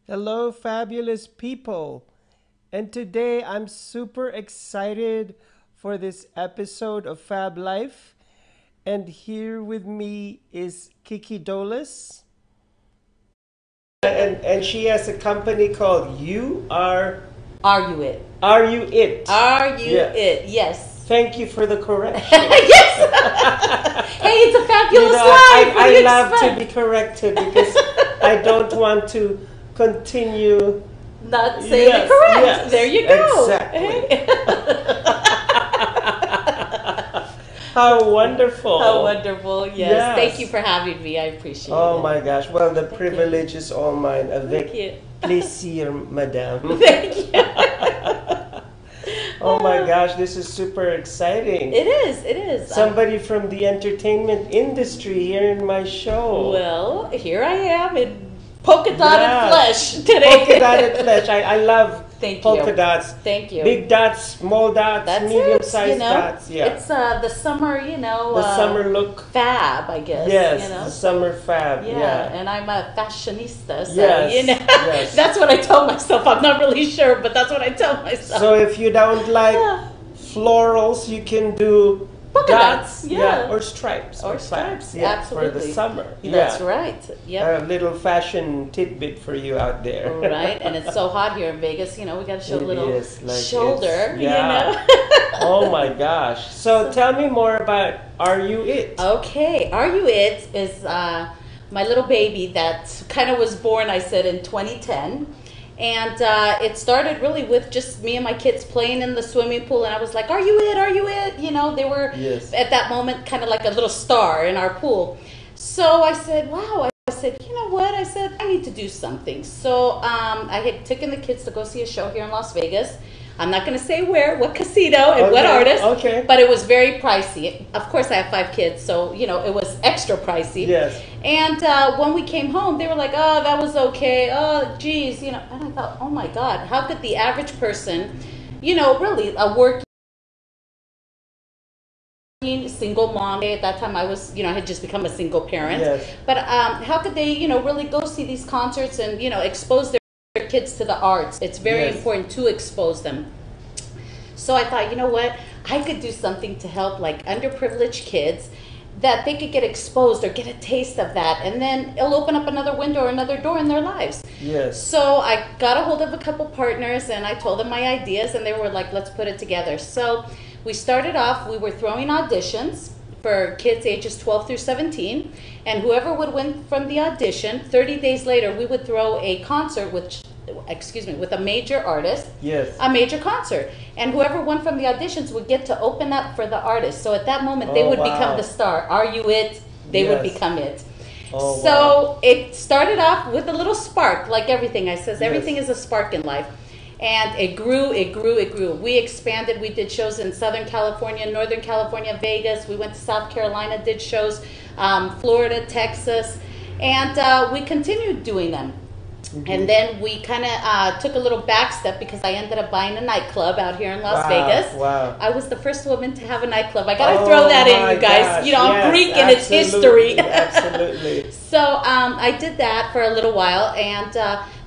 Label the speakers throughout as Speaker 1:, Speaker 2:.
Speaker 1: Hello, fabulous people. And today I'm super excited for this episode of Fab Life. And here with me is Kiki Dolas. And she has a company called
Speaker 2: Are you it?
Speaker 1: Are You It?
Speaker 2: Are you
Speaker 1: Yeah.
Speaker 2: it? Yes.
Speaker 1: Thank you for the correction.
Speaker 2: Yes. Hey, it's a fabulous life. What do
Speaker 1: I
Speaker 2: you
Speaker 1: love to
Speaker 2: expect?
Speaker 1: be corrected because I don't want to continue.
Speaker 2: Not saying
Speaker 1: Yes,
Speaker 2: it correct.
Speaker 1: yes,
Speaker 2: There you go.
Speaker 1: exactly.
Speaker 2: Hey.
Speaker 1: How wonderful.
Speaker 2: How wonderful. Yes.
Speaker 1: Yes.
Speaker 2: Thank you for having me. I appreciate it.
Speaker 1: Oh my gosh. Well, the
Speaker 2: you.
Speaker 1: privilege is all mine. Avec
Speaker 2: Thank you.
Speaker 1: plaisir, madame.
Speaker 2: Thank you.
Speaker 1: Oh my gosh, this is super exciting.
Speaker 2: It is. It is.
Speaker 1: Somebody from the entertainment industry here in my show.
Speaker 2: Well, here I am in polka dotted
Speaker 1: Yes.
Speaker 2: flesh today.
Speaker 1: Polka dotted flesh. I love
Speaker 2: Thank
Speaker 1: polka
Speaker 2: you.
Speaker 1: dots.
Speaker 2: Thank you.
Speaker 1: Big dots, small dots,
Speaker 2: That's
Speaker 1: medium-sized
Speaker 2: it. You know,
Speaker 1: dots. Yeah.
Speaker 2: it's the summer.
Speaker 1: The summer look.
Speaker 2: Fab, I guess.
Speaker 1: Yes,
Speaker 2: You know?
Speaker 1: the summer fab.
Speaker 2: Yeah,
Speaker 1: Yeah.
Speaker 2: and I'm a fashionista, so
Speaker 1: Yes,
Speaker 2: you know,
Speaker 1: yes.
Speaker 2: that's what I tell myself. I'm not really sure, but that's what I tell myself.
Speaker 1: So if you don't like
Speaker 2: Yeah.
Speaker 1: florals, you can do
Speaker 2: Polka
Speaker 1: dots,
Speaker 2: dots, yeah.
Speaker 1: or stripes,
Speaker 2: Or
Speaker 1: flags,
Speaker 2: stripes,
Speaker 1: yeah, for the
Speaker 2: absolutely.
Speaker 1: summer.
Speaker 2: That's
Speaker 1: Yeah.
Speaker 2: right. Yep.
Speaker 1: A little fashion tidbit for you out there.
Speaker 2: Right, and it's so hot here in Vegas. You know, we got to show a
Speaker 1: It
Speaker 2: little
Speaker 1: is, like
Speaker 2: shoulder.
Speaker 1: it's- yeah.
Speaker 2: You
Speaker 1: Oh my gosh! So tell me more about Are You It?
Speaker 2: know. Okay, Are You It is my little baby that kind of was born. I said in 2010. And it started really with just me and my kids playing in the swimming pool, and I was like, "Are you it? Are you it?" You know, they were
Speaker 1: Yes.
Speaker 2: at that moment kind of like a little star in our pool. So I said, "Wow!" I said, "You know what?" I said, "I need to do something." So I had taken the kids to go see a show here in Las Vegas. I'm not going to say where, what casino, and what
Speaker 1: Okay,
Speaker 2: artist,
Speaker 1: okay.
Speaker 2: but it was very pricey. Of course, I have 5 kids, so you know it was extra pricey.
Speaker 1: Yes.
Speaker 2: And when we came home, they were like, "Oh, that was okay. Oh, geez, you know." And I thought, "Oh my God, how could the average person, you know, really a working single mom at that time? I was, you know, I had just become a single parent.
Speaker 1: Yes.
Speaker 2: But how could they, you know, really go see these concerts and you know expose their kids to the arts? It's very
Speaker 1: Yes.
Speaker 2: important to expose them." So I thought, you know what, I could do something to help like underprivileged kids that they could get exposed or get a taste of that, and then it'll open up another window or another door in their lives.
Speaker 1: Yes.
Speaker 2: So I got a hold of a couple partners and I told them my ideas, and they were like, "Let's put it together." So we started off, we were throwing auditions for kids ages 12 through 17, and whoever would win from the audition, 30 days later we would throw a concert with a major artist,
Speaker 1: Yes.
Speaker 2: a major concert, and whoever won from the auditions would get to open up for the artist. So at that moment they
Speaker 1: Oh,
Speaker 2: would
Speaker 1: wow.
Speaker 2: become the star. Are you it? They would
Speaker 1: Yes.
Speaker 2: become it.
Speaker 1: Oh,
Speaker 2: So
Speaker 1: wow.
Speaker 2: it started off with a little spark, like everything. I says
Speaker 1: Yes.
Speaker 2: everything is a spark in life. And it grew, it grew, it grew. We expanded. We did shows in Southern California, Northern California, Vegas. We went to South Carolina, did shows, Florida, Texas. And we continued doing them. And then we kind of took a little back step because I ended up buying a nightclub out here in Las
Speaker 1: Wow,
Speaker 2: Vegas.
Speaker 1: wow.
Speaker 2: I was the first woman to have a nightclub. I got to
Speaker 1: Oh
Speaker 2: throw that in,
Speaker 1: my
Speaker 2: you guys.
Speaker 1: gosh,
Speaker 2: You know, I'm
Speaker 1: yes,
Speaker 2: Greek in its
Speaker 1: absolutely,
Speaker 2: history.
Speaker 1: Absolutely.
Speaker 2: So I did that for a little while, and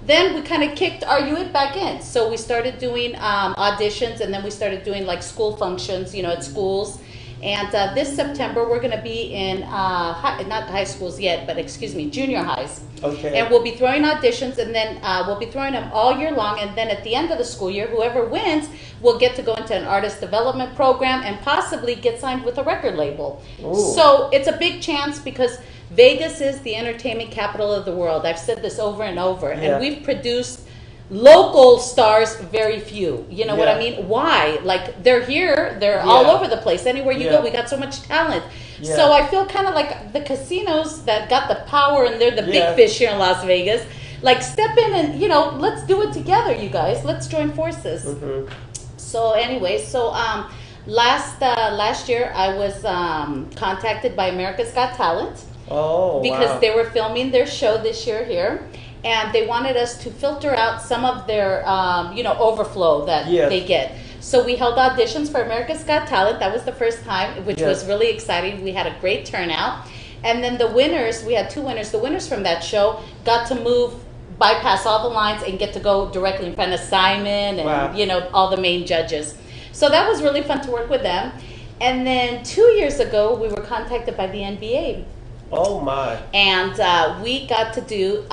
Speaker 2: then we kind of kicked Are You It back in. So we started doing auditions, and then we started doing like school functions, you know, at schools. And this September we're going to be in not high schools yet, but excuse me, junior highs.
Speaker 1: Okay.
Speaker 2: And we'll be throwing auditions, and then we'll be throwing them all year long. And then at the end of the school year, whoever wins will get to go into an artist development program and possibly get signed with a record label.
Speaker 1: Ooh.
Speaker 2: So it's a big chance because Vegas is the entertainment capital of the world. I've said this over and over.
Speaker 1: Yeah.
Speaker 2: And we've produced local stars very few. You know what I
Speaker 1: Yeah.
Speaker 2: mean? Why? Like they're here, they're all
Speaker 1: Yeah.
Speaker 2: over the place. Anywhere you
Speaker 1: Yeah.
Speaker 2: go, we got so much talent.
Speaker 1: Yeah.
Speaker 2: So I feel kind of like the casinos that got the power and they're the
Speaker 1: Yeah.
Speaker 2: big fish here in Las Vegas. Like step in and, you know, let's do it together, you guys. Let's join forces.
Speaker 1: Mhm.
Speaker 2: So anyway, so last year I was contacted by America's Got Talent
Speaker 1: Oh,
Speaker 2: because
Speaker 1: wow.
Speaker 2: they were filming their show this year here, and they wanted us to filter out some of their you know, overflow that
Speaker 1: Yes.
Speaker 2: they get. So we held auditions for America's Got Talent. That was the first time, which
Speaker 1: Yes.
Speaker 2: was really exciting. We had a great turnout. And then the winners, we had 2 winners. The winners from that show got to move bypass all the lines and get to go directly in front of Simon and
Speaker 1: Wow.
Speaker 2: all the main judges. So that was really fun to work with them. And then 2 years ago, we were contacted by the NBA.
Speaker 1: Oh my.
Speaker 2: And we got to do,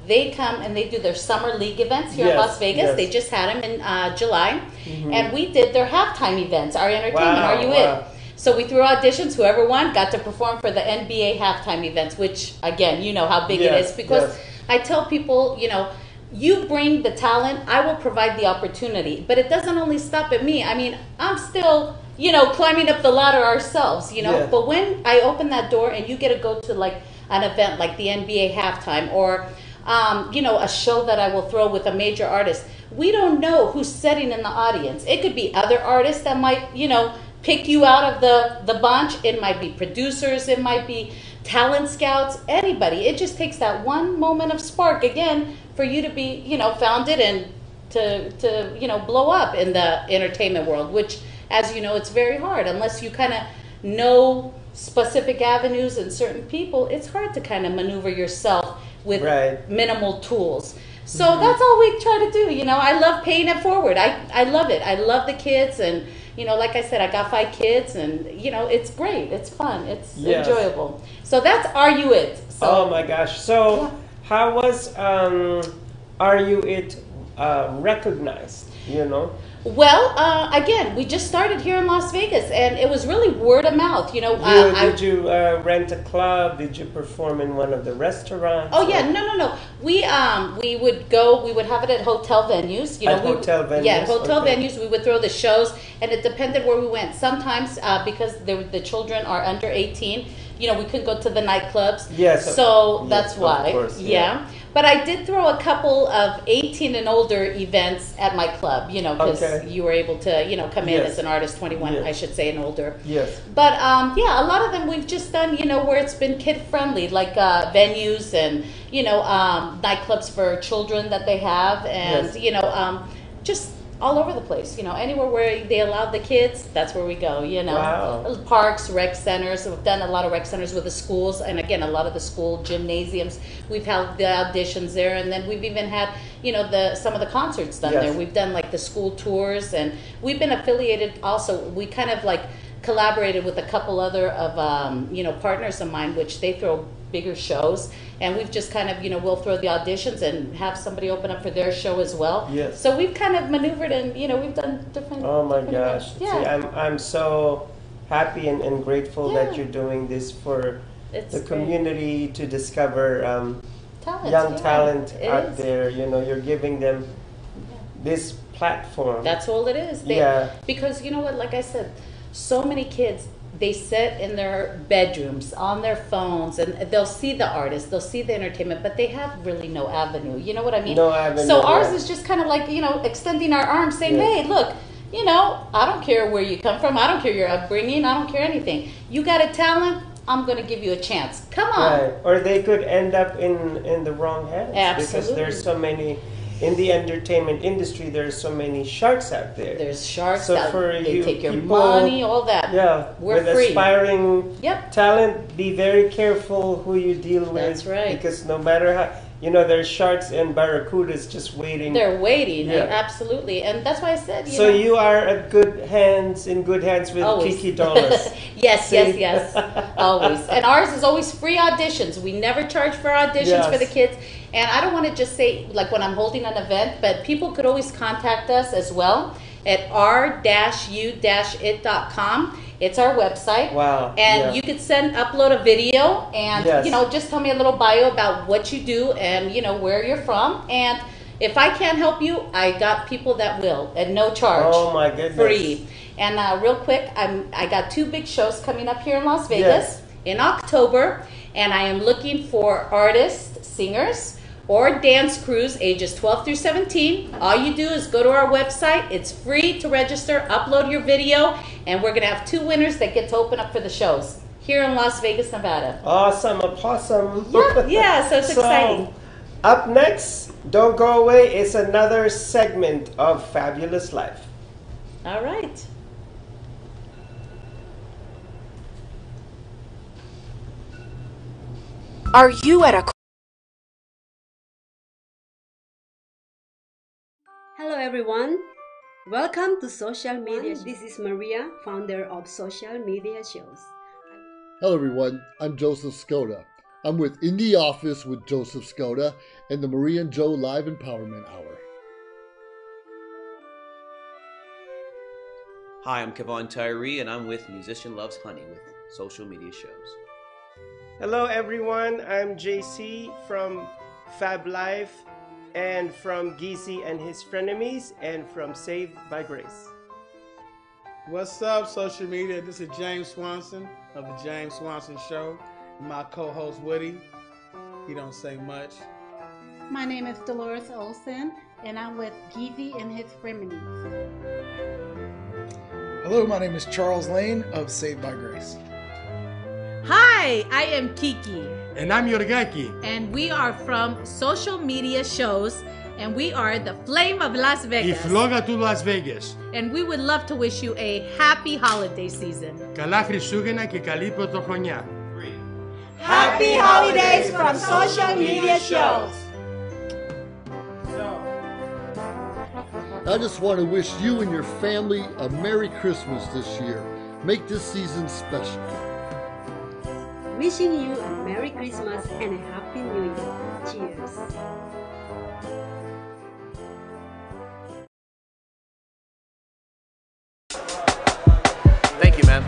Speaker 2: they come and they do their summer league events here in
Speaker 1: Yes,
Speaker 2: Las Vegas.
Speaker 1: yes.
Speaker 2: They just had them in July. And we did their halftime events, our entertainment,
Speaker 1: Wow,
Speaker 2: Are You
Speaker 1: wow.
Speaker 2: It? So we threw auditions, whoever won got to perform for the NBA halftime events, which again, you know how big it
Speaker 1: Yes,
Speaker 2: is. Because
Speaker 1: yes.
Speaker 2: I tell people, you bring the talent, I will provide the opportunity. But it doesn't only stop at me. I mean, I'm still, climbing up the ladder ourselves,
Speaker 1: Yeah.
Speaker 2: But when I open that door and you get to go to like an event like the NBA halftime or, a show that I will throw with a major artist, we don't know who's sitting in the audience. It could be other artists that might, pick you out of the bunch. It might be producers. It might be talent scouts, anybody. It just takes that one moment of spark, again, for you to be, founded and to blow up in the entertainment world, which, as you know, it's very hard. Unless you kind of know specific avenues and certain people, it's hard to kind of maneuver yourself with
Speaker 1: Right.
Speaker 2: minimal tools. So that's all we try to do. I love paying it forward. I love it. I love the kids. And, like I said, I got 5 kids and, it's great. It's fun. It's
Speaker 1: Yes.
Speaker 2: enjoyable. So that's Are You It? So,
Speaker 1: Oh my gosh. So
Speaker 2: Yeah.
Speaker 1: how was Are You It recognized,
Speaker 2: Well, again, we just started here in Las Vegas, and it was really word of mouth.
Speaker 1: Did you rent a club? Did you perform in one of the restaurants?
Speaker 2: Oh yeah, no. We would go. We would have it at hotel venues.
Speaker 1: At hotel venues,
Speaker 2: Yeah, at hotel
Speaker 1: okay.
Speaker 2: venues. We would throw the shows, and it depended where we went. Sometimes because the children are under 18, we couldn't go to the nightclubs.
Speaker 1: Yes.
Speaker 2: So
Speaker 1: Yes,
Speaker 2: that's
Speaker 1: of
Speaker 2: why.
Speaker 1: course,
Speaker 2: Yeah.
Speaker 1: yeah.
Speaker 2: But I did throw a couple of 18 and older events at my club. Because
Speaker 1: Okay.
Speaker 2: you were able to come in
Speaker 1: Yes.
Speaker 2: as an artist, 21,
Speaker 1: Yes.
Speaker 2: I should say, and older.
Speaker 1: Yes.
Speaker 2: But yeah, a lot of them we've just done, where it's been kid friendly, like venues and nightclubs for children that they have, and
Speaker 1: Yes.
Speaker 2: just all over the place. Anywhere where they allow the kids, that's where we go.
Speaker 1: Wow.
Speaker 2: Parks, rec centers. We've done a lot of rec centers with the schools, and again, a lot of the school gymnasiums. We've held the auditions there, and then we've even had some of the concerts done
Speaker 1: Yes.
Speaker 2: there. We've done like the school tours, and we've been affiliated also. We kind of like collaborated with a couple other of partners of mine, which they throw bigger shows, and we've just kind of we'll throw the auditions and have somebody open up for their show as well.
Speaker 1: Yes.
Speaker 2: So we've kind of maneuvered, and we've done different.
Speaker 1: Oh my
Speaker 2: different
Speaker 1: gosh.
Speaker 2: events. Yeah.
Speaker 1: See, I'm so happy and grateful that
Speaker 2: Yeah.
Speaker 1: you're doing this for
Speaker 2: It's
Speaker 1: the
Speaker 2: great.
Speaker 1: community to discover
Speaker 2: Talent,
Speaker 1: young
Speaker 2: yeah,
Speaker 1: talent
Speaker 2: it
Speaker 1: out
Speaker 2: is.
Speaker 1: there. You're giving them this platform.
Speaker 2: That's all it is.
Speaker 1: Yeah.
Speaker 2: Because you know what, like I said, so many kids, they sit in their bedrooms on their phones and they'll see the artist, they'll see the entertainment, but they have really no avenue. You know what I mean?
Speaker 1: No avenue,
Speaker 2: So ours
Speaker 1: yeah.
Speaker 2: is just kind of like, extending our arms saying,
Speaker 1: Yeah.
Speaker 2: hey, look, I don't care where you come from. I don't care your upbringing. I don't care anything. You got a talent. I'm going to give you a chance. Come on.
Speaker 1: Right. Or they could end up in the wrong hands. Because
Speaker 2: Absolutely.
Speaker 1: there's so many, in the entertainment industry, there's so many sharks out there.
Speaker 2: There's sharks
Speaker 1: So
Speaker 2: that
Speaker 1: for
Speaker 2: they
Speaker 1: you
Speaker 2: take your
Speaker 1: people-
Speaker 2: money, all that.
Speaker 1: Yeah,
Speaker 2: We're
Speaker 1: with
Speaker 2: free.
Speaker 1: aspiring
Speaker 2: Yep.
Speaker 1: talent, be very careful who you deal with.
Speaker 2: That's right.
Speaker 1: Because no matter how, there's sharks and barracudas just waiting.
Speaker 2: They're waiting,
Speaker 1: Yeah.
Speaker 2: absolutely, and that's why I said.
Speaker 1: So you are at in good hands with
Speaker 2: Always.
Speaker 1: Kiki Dolas.
Speaker 2: Yes,
Speaker 1: See?
Speaker 2: yes, always. And ours is always free auditions. We never charge for auditions
Speaker 1: Yes.
Speaker 2: for the kids. And I don't want to just say like when I'm holding an event, but people could always contact us as well at r-u-it.com. It's our website.
Speaker 1: Wow,
Speaker 2: And
Speaker 1: yeah.
Speaker 2: you could upload a video and
Speaker 1: Yes.
Speaker 2: just tell me a little bio about what you do and where you're from. And if I can't help you, I got people that will at no charge.
Speaker 1: Oh my goodness.
Speaker 2: Free. And real quick, I got 2 big shows coming up here in Las Vegas
Speaker 1: Yes.
Speaker 2: in October, and I am looking for artists, singers, or dance crews ages 12 through 17. All you do is go to our website. It's free to register, upload your video, and we're going to have 2 winners that get to open up for the shows here in Las Vegas, Nevada.
Speaker 1: Awesome, opossum.
Speaker 2: Yeah, so it's exciting.
Speaker 1: Up next, don't go away, it's another segment of Fabulous Life.
Speaker 2: All right.
Speaker 3: Are you at a Hello everyone. Welcome to Social Media. This is Maria, founder of Social Media Shows.
Speaker 4: Hello everyone, I'm Joseph Skoda. I'm with In the Office with Joseph Skoda and the Maria and Joe Live Empowerment Hour.
Speaker 5: Hi, I'm Kevon Tyree, and I'm with Musician Loves Honey with Social Media Shows.
Speaker 1: Hello, everyone. I'm JC from Fab Life and from Geezy and His Frenemies and from Saved by Grace.
Speaker 6: What's up, social media? This is James Swanson of the James Swanson Show. My co-host Woody. He don't say much.
Speaker 7: My name is Dolores Olson, and I'm with Geezy and His Frenemies.
Speaker 8: Hello, my name is Charles Lane of Saved by Grace.
Speaker 9: Hi, I am Kiki.
Speaker 10: And I'm Yorgaki.
Speaker 9: And we are from Social Media Shows, and we are the Flame of Las Vegas.
Speaker 10: Y Floga to Las Vegas.
Speaker 9: And we would love to wish you a happy holiday season.
Speaker 10: Καλά Χριστούγεννα και καλή πρωτοχρονιά.
Speaker 11: Happy holidays from Social Media Shows.
Speaker 4: I just want to wish you and your family a Merry Christmas this year. Make this season special.
Speaker 3: Wishing you a Merry Christmas and a Happy New Year. Cheers.
Speaker 5: Thank you, man.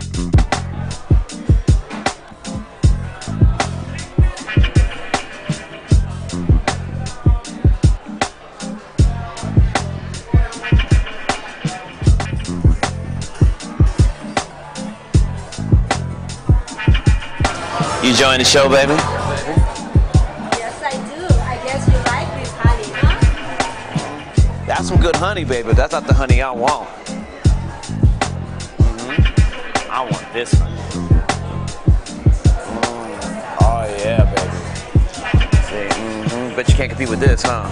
Speaker 5: You join the show, baby?
Speaker 11: Yes, I do. I guess you like this honey, huh?
Speaker 5: That's some good honey, baby. That's not the honey I want. I want this honey. Oh, yeah, baby. See, bet you can't compete with this, huh?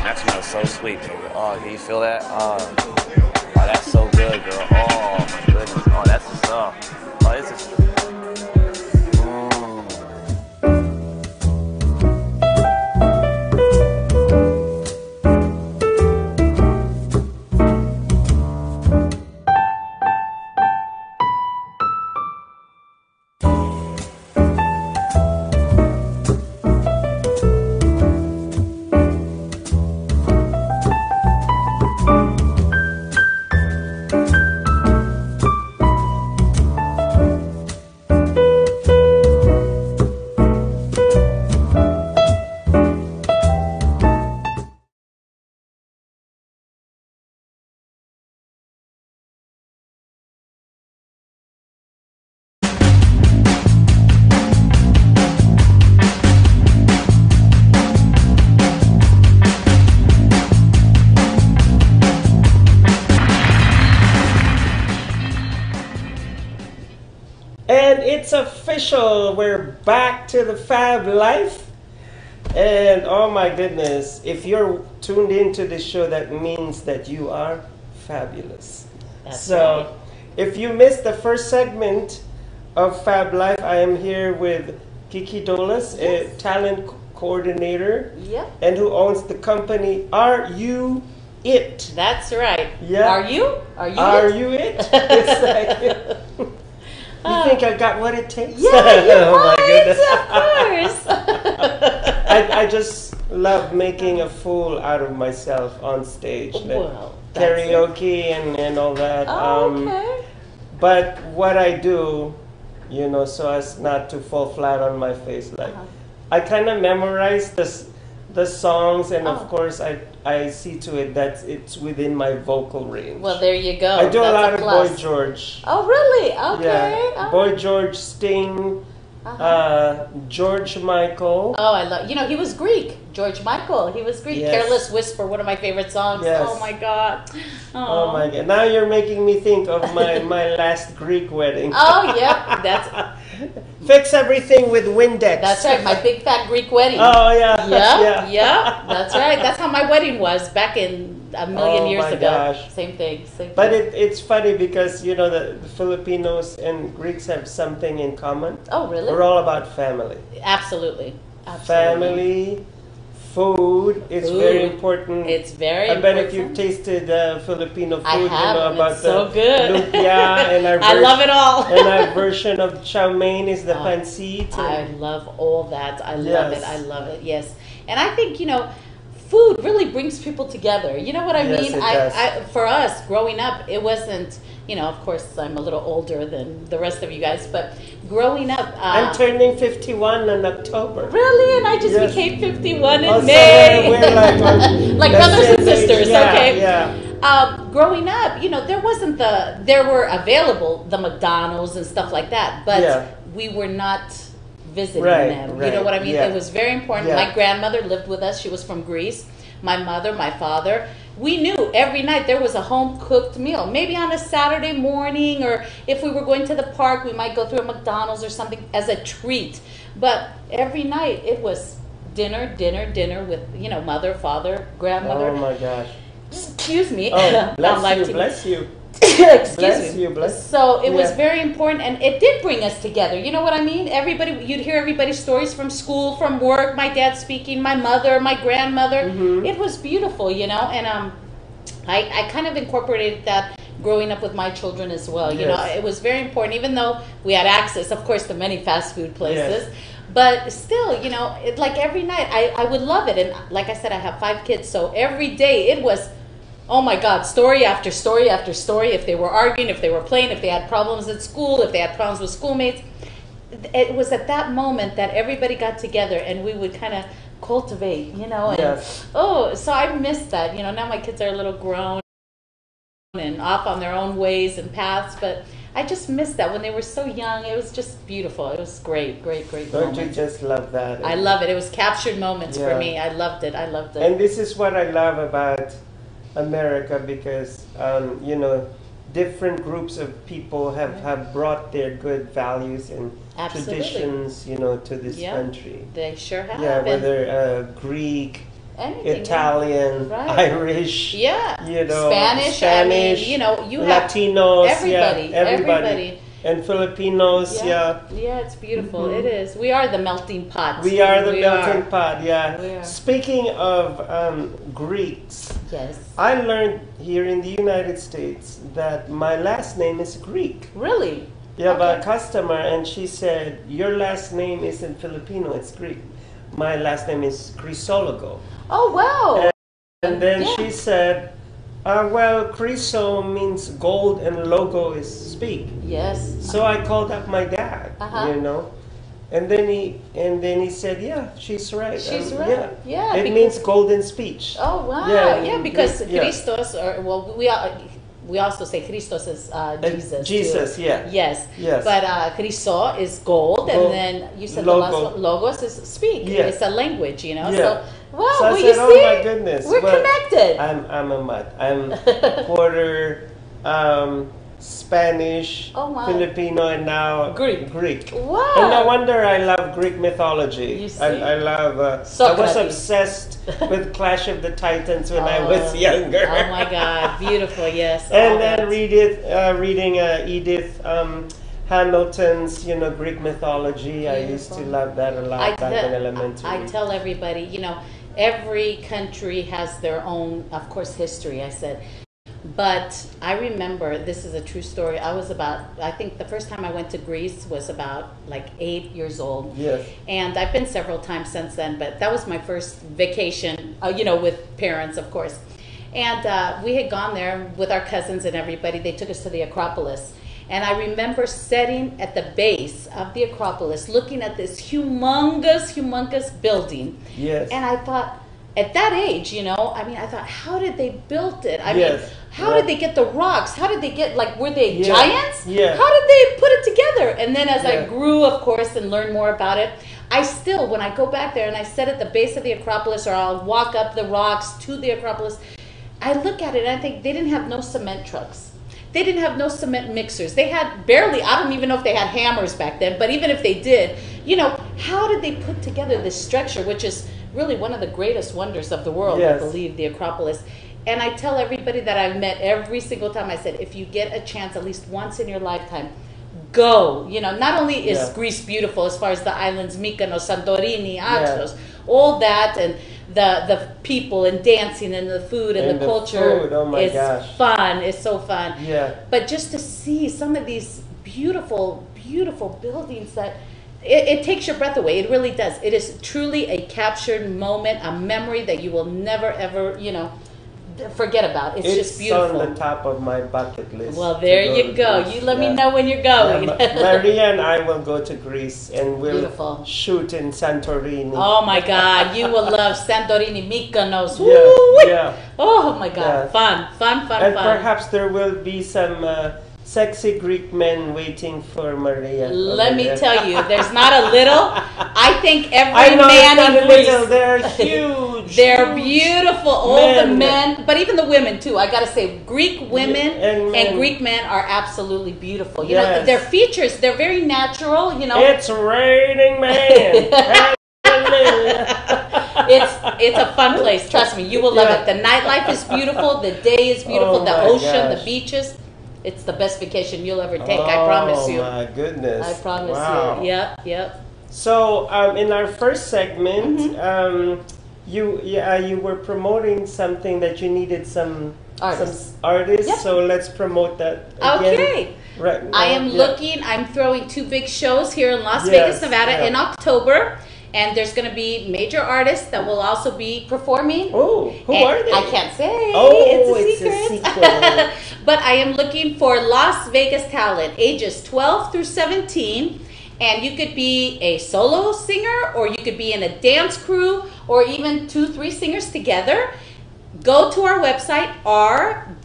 Speaker 5: That smells so sweet, baby. Oh, can you feel that? Oh, that's so good, girl. Oh, my goodness. Oh, that's the stuff. Oh, this is...
Speaker 1: And it's official. We're back to the Fab Life. And oh my goodness, if you're tuned into this show, that means that you are fabulous.
Speaker 2: That's
Speaker 1: so,
Speaker 2: right.
Speaker 1: if you missed the first segment of Fab Life, I am here with Kiki Dolas, a talent coordinator,
Speaker 2: Yep.
Speaker 1: and who owns the company Are You It?
Speaker 2: That's right.
Speaker 1: Yeah.
Speaker 2: Are you? Are you?
Speaker 1: Are
Speaker 2: it?
Speaker 1: you it? It's like, you think I got what it takes?
Speaker 2: Yeah, you're
Speaker 1: Oh my
Speaker 2: right,
Speaker 1: goodness.
Speaker 2: of course.
Speaker 1: I just love making a fool out of myself on stage. Like
Speaker 2: Well, that's
Speaker 1: karaoke and all that.
Speaker 2: Oh, okay.
Speaker 1: But what I do, you know, so as not to fall flat on my face, like I kind of memorize the songs, and
Speaker 2: Oh.
Speaker 1: of course I see to it that it's within my vocal range.
Speaker 2: Well, there you go.
Speaker 1: I do a
Speaker 2: That's
Speaker 1: lot of
Speaker 2: plus.
Speaker 1: Boy George.
Speaker 2: Oh, really? Okay.
Speaker 1: Yeah,
Speaker 2: Oh.
Speaker 1: Boy George, Sting, George Michael.
Speaker 2: Oh, I love. You know, he was Greek. George Michael. He was Greek.
Speaker 1: Yes.
Speaker 2: Careless Whisper, one of my favorite songs.
Speaker 1: Yes.
Speaker 2: Oh my God.
Speaker 1: Oh my God! Now you're making me think of my last Greek wedding.
Speaker 2: Oh yeah, that's
Speaker 1: Fix everything with Windex.
Speaker 2: that's right. My big fat Greek wedding.
Speaker 1: Oh yeah.
Speaker 2: Yeah, yeah, that's right. That's how my wedding was back in a million
Speaker 1: Oh,
Speaker 2: years
Speaker 1: my
Speaker 2: ago.
Speaker 1: gosh.
Speaker 2: Same thing. Same
Speaker 1: But
Speaker 2: thing.
Speaker 1: it's funny because you know the Filipinos and Greeks have something in common.
Speaker 2: Oh really?
Speaker 1: We're all about family.
Speaker 2: Absolutely. Absolutely.
Speaker 1: Family, Food is very important.
Speaker 2: It's very
Speaker 1: I bet
Speaker 2: important.
Speaker 1: if you've tasted Filipino food,
Speaker 2: I have,
Speaker 1: you know about
Speaker 2: it's so
Speaker 1: the
Speaker 2: good.
Speaker 1: lumpia and our
Speaker 2: I love it all.
Speaker 1: and our version of chow mein is the pancit.
Speaker 2: I love all that. I love it.
Speaker 1: Yes.
Speaker 2: I love it. Yes. And I think, food really brings people together. You know what I
Speaker 1: Yes,
Speaker 2: mean?
Speaker 1: it does.
Speaker 2: For us, growing up, it wasn't, of course, I'm a little older than the rest of you guys, but growing up.
Speaker 1: I'm turning 51 in October.
Speaker 2: Really? And I just
Speaker 1: Yes.
Speaker 2: became 51 in
Speaker 1: Also,
Speaker 2: May.
Speaker 1: we're like,
Speaker 2: like
Speaker 1: the
Speaker 2: brothers and
Speaker 1: same age.
Speaker 2: sisters,
Speaker 1: Yeah,
Speaker 2: okay?
Speaker 1: Yeah.
Speaker 2: Growing up, there were available the McDonald's and stuff like that, but
Speaker 1: Yeah.
Speaker 2: we were not visiting
Speaker 1: Right,
Speaker 2: them. You
Speaker 1: right,
Speaker 2: know what I mean?
Speaker 1: yeah.
Speaker 2: It was very important.
Speaker 1: Yeah.
Speaker 2: My grandmother lived with us. She was from Greece. My mother, my father. We knew every night there was a home cooked meal. Maybe on a Saturday morning, or if we were going to the park, we might go through a McDonald's or something as a treat. But every night it was dinner with, mother, father, grandmother.
Speaker 1: Oh my gosh.
Speaker 2: Excuse me.
Speaker 1: Oh,
Speaker 2: On live
Speaker 1: bless you,
Speaker 2: TV.
Speaker 1: bless you.
Speaker 2: Excuse
Speaker 1: Bless
Speaker 2: me.
Speaker 1: you, bless.
Speaker 2: So it was
Speaker 1: Yeah.
Speaker 2: very important, and it did bring us together. You know what I mean? You'd hear everybody's stories from school, from work. My dad speaking, my mother, my grandmother.
Speaker 1: Mm-hmm.
Speaker 2: It was beautiful, and I kind of incorporated that growing up with my children as well.
Speaker 1: Yes.
Speaker 2: It was very important, even though we had access, of course, to many fast food places.
Speaker 1: Yes.
Speaker 2: But still, like every night, I would love it. And like I said, I have 5 kids, so every day it was, oh my God, story after story after story. If they were arguing, if they were playing, if they had problems at school, if they had problems with schoolmates. It was at that moment that everybody got together and we would kind of cultivate, and
Speaker 1: Yes.
Speaker 2: so I miss that. Now my kids are a little grown and off on their own ways and paths, but I just miss that when they were so young. It was just beautiful. It was great
Speaker 1: Don't you
Speaker 2: moments.
Speaker 1: just love that?
Speaker 2: I love it. It was captured moments for
Speaker 1: Yeah.
Speaker 2: me. I loved it.
Speaker 1: And this is what I love about America, because different groups of people have brought their good values and
Speaker 2: Absolutely.
Speaker 1: traditions, to this
Speaker 2: Yeah.
Speaker 1: country.
Speaker 2: They sure have.
Speaker 1: Yeah,
Speaker 2: And
Speaker 1: whether Greek,
Speaker 2: anything,
Speaker 1: Italian,
Speaker 2: Right.
Speaker 1: Irish,
Speaker 2: Yeah.
Speaker 1: Spanish,
Speaker 2: I mean, you have
Speaker 1: Latinos,
Speaker 2: everybody,
Speaker 1: yeah, everybody, and Filipinos, yeah.
Speaker 2: Yeah, it's beautiful.
Speaker 1: Mhm.
Speaker 2: It is. We are the melting pot.
Speaker 1: We are the
Speaker 2: We
Speaker 1: melting
Speaker 2: are.
Speaker 1: pot, yeah.
Speaker 2: We are.
Speaker 1: Speaking of Greeks,
Speaker 2: Yes.
Speaker 1: I learned here in the United States that my last name is Greek.
Speaker 2: Really?
Speaker 1: Yeah, by a
Speaker 2: Okay.
Speaker 1: customer, and she said, your last name isn't Filipino, it's Greek. My last name is Crisologo.
Speaker 2: Oh, wow.
Speaker 1: And then
Speaker 2: Yeah.
Speaker 1: she said, well, Criso means gold and logo is speak.
Speaker 2: Yes.
Speaker 1: So I called up my dad,
Speaker 2: Uh-huh.
Speaker 1: And then he said, yeah, she's right.
Speaker 2: She's right. Yeah,
Speaker 1: It
Speaker 2: because-
Speaker 1: means golden speech.
Speaker 2: Oh, wow.
Speaker 1: Yeah,
Speaker 2: Yeah, because
Speaker 1: yeah.
Speaker 2: Christos, we also say Christos is Jesus.
Speaker 1: Jesus,
Speaker 2: too.
Speaker 1: yeah.
Speaker 2: Yes.
Speaker 1: Yes.
Speaker 2: But Chriso is gold, and
Speaker 1: Gold.
Speaker 2: then you said
Speaker 1: Logo.
Speaker 2: the last one, logos is speak.
Speaker 1: Yeah.
Speaker 2: It's a language,
Speaker 1: Yeah.
Speaker 2: So, wow,
Speaker 1: So I
Speaker 2: well,
Speaker 1: said,
Speaker 2: you see,
Speaker 1: oh my goodness.
Speaker 2: we're
Speaker 1: well,
Speaker 2: connected.
Speaker 1: I'm a mutt. I'm quarter Spanish,
Speaker 2: Oh, wow.
Speaker 1: Filipino, and now Greek.
Speaker 2: Wow.
Speaker 1: And no wonder I love Greek mythology.
Speaker 2: You see?
Speaker 1: I love. I
Speaker 2: Socrates.
Speaker 1: was obsessed with Clash of the Titans when I was
Speaker 2: Oh,
Speaker 1: younger.
Speaker 2: Oh my God, beautiful, yes.
Speaker 1: And
Speaker 2: all
Speaker 1: then
Speaker 2: that.
Speaker 1: reading Edith Hamilton's, Greek mythology. I used to love that a lot back in elementary.
Speaker 2: I tell everybody, every country has their own, of course, history, I said. But I remember, this is a true story, I think the first time I went to Greece was about like 8 years old.
Speaker 1: Yes.
Speaker 2: And I've been several times since then, but that was my first vacation, with parents, of course. And we had gone there with our cousins and everybody. They took us to the Acropolis. And I remember sitting at the base of the Acropolis, looking at this humongous building.
Speaker 1: Yes.
Speaker 2: And I thought, at that age, I thought, how did they build it?
Speaker 1: Yes.
Speaker 2: How did they get the rocks? How did they get, were they giants?
Speaker 1: Yeah.
Speaker 2: How did they put it together? And then as I
Speaker 1: Yeah.
Speaker 2: grew, of course, and learned more about it, I still, when I go back there and I sit at the base of the Acropolis, or I'll walk up the rocks to the Acropolis, I look at it and I think they didn't have no cement trucks. They didn't have no cement mixers. They had barely, I don't even know if they had hammers back then, but even if they did, how did they put together this structure, which is really one of the greatest wonders of the world,
Speaker 1: Yes.
Speaker 2: I believe, the Acropolis. And I tell everybody that I've met every single time, I said, if you get a chance at least once in your lifetime, go. Not only is
Speaker 1: Yeah.
Speaker 2: Greece beautiful as far as the islands, Mykonos, Santorini, Athos, all that, the people and dancing and the food and the culture
Speaker 1: food. Oh my
Speaker 2: is
Speaker 1: gosh.
Speaker 2: fun. It's so fun.
Speaker 1: Yeah.
Speaker 2: But just to see some of these beautiful, beautiful buildings that it takes your breath away. It really does. It is truly a captured moment, a memory that you will never ever, forget about. It's just beautiful.
Speaker 1: It's on the top of my bucket list.
Speaker 2: Well, there you go. You let me know when you're going.
Speaker 1: Maria and I will go to Greece and we'll
Speaker 2: Beautiful.
Speaker 1: shoot in Santorini.
Speaker 2: Oh my God, you will love Santorini, Mykonos.
Speaker 1: Yeah.
Speaker 2: Oh my God,
Speaker 1: Yeah.
Speaker 2: fun.
Speaker 1: And perhaps there will be some sexy Greek men waiting for Maria.
Speaker 2: Let me tell you, there's not a little. I think every
Speaker 1: I know
Speaker 2: man
Speaker 1: it's not
Speaker 2: in
Speaker 1: a
Speaker 2: Greece.
Speaker 1: little, they're huge.
Speaker 2: They're
Speaker 1: huge
Speaker 2: beautiful. All the men, but even the women too. I gotta say, Greek women and Greek men are absolutely beautiful. You know, their features, they're very natural.
Speaker 1: It's raining men.
Speaker 2: It's a fun place. Trust me, you will love it. The nightlife is beautiful. The day is beautiful. The ocean, the beaches. It's the best vacation you'll ever take. I promise you.
Speaker 1: Oh my goodness!
Speaker 2: I promise
Speaker 1: Wow.
Speaker 2: you. Yep.
Speaker 1: So in our first segment, you were promoting something that you needed some artists.
Speaker 2: Yep.
Speaker 1: So let's promote that again.
Speaker 2: Okay.
Speaker 1: Right now.
Speaker 2: I am looking. I'm throwing 2 big shows here in Las Vegas, Nevada, in October. And there's going to be major artists that will also be performing.
Speaker 1: Oh, who are they?
Speaker 2: I can't say.
Speaker 1: Oh,
Speaker 2: it's a secret. But I am looking for Las Vegas talent, ages 12 through 17. And you could be a solo singer, or you could be in a dance crew, or even 2-3 singers together. Go to our website, r-u-it.com.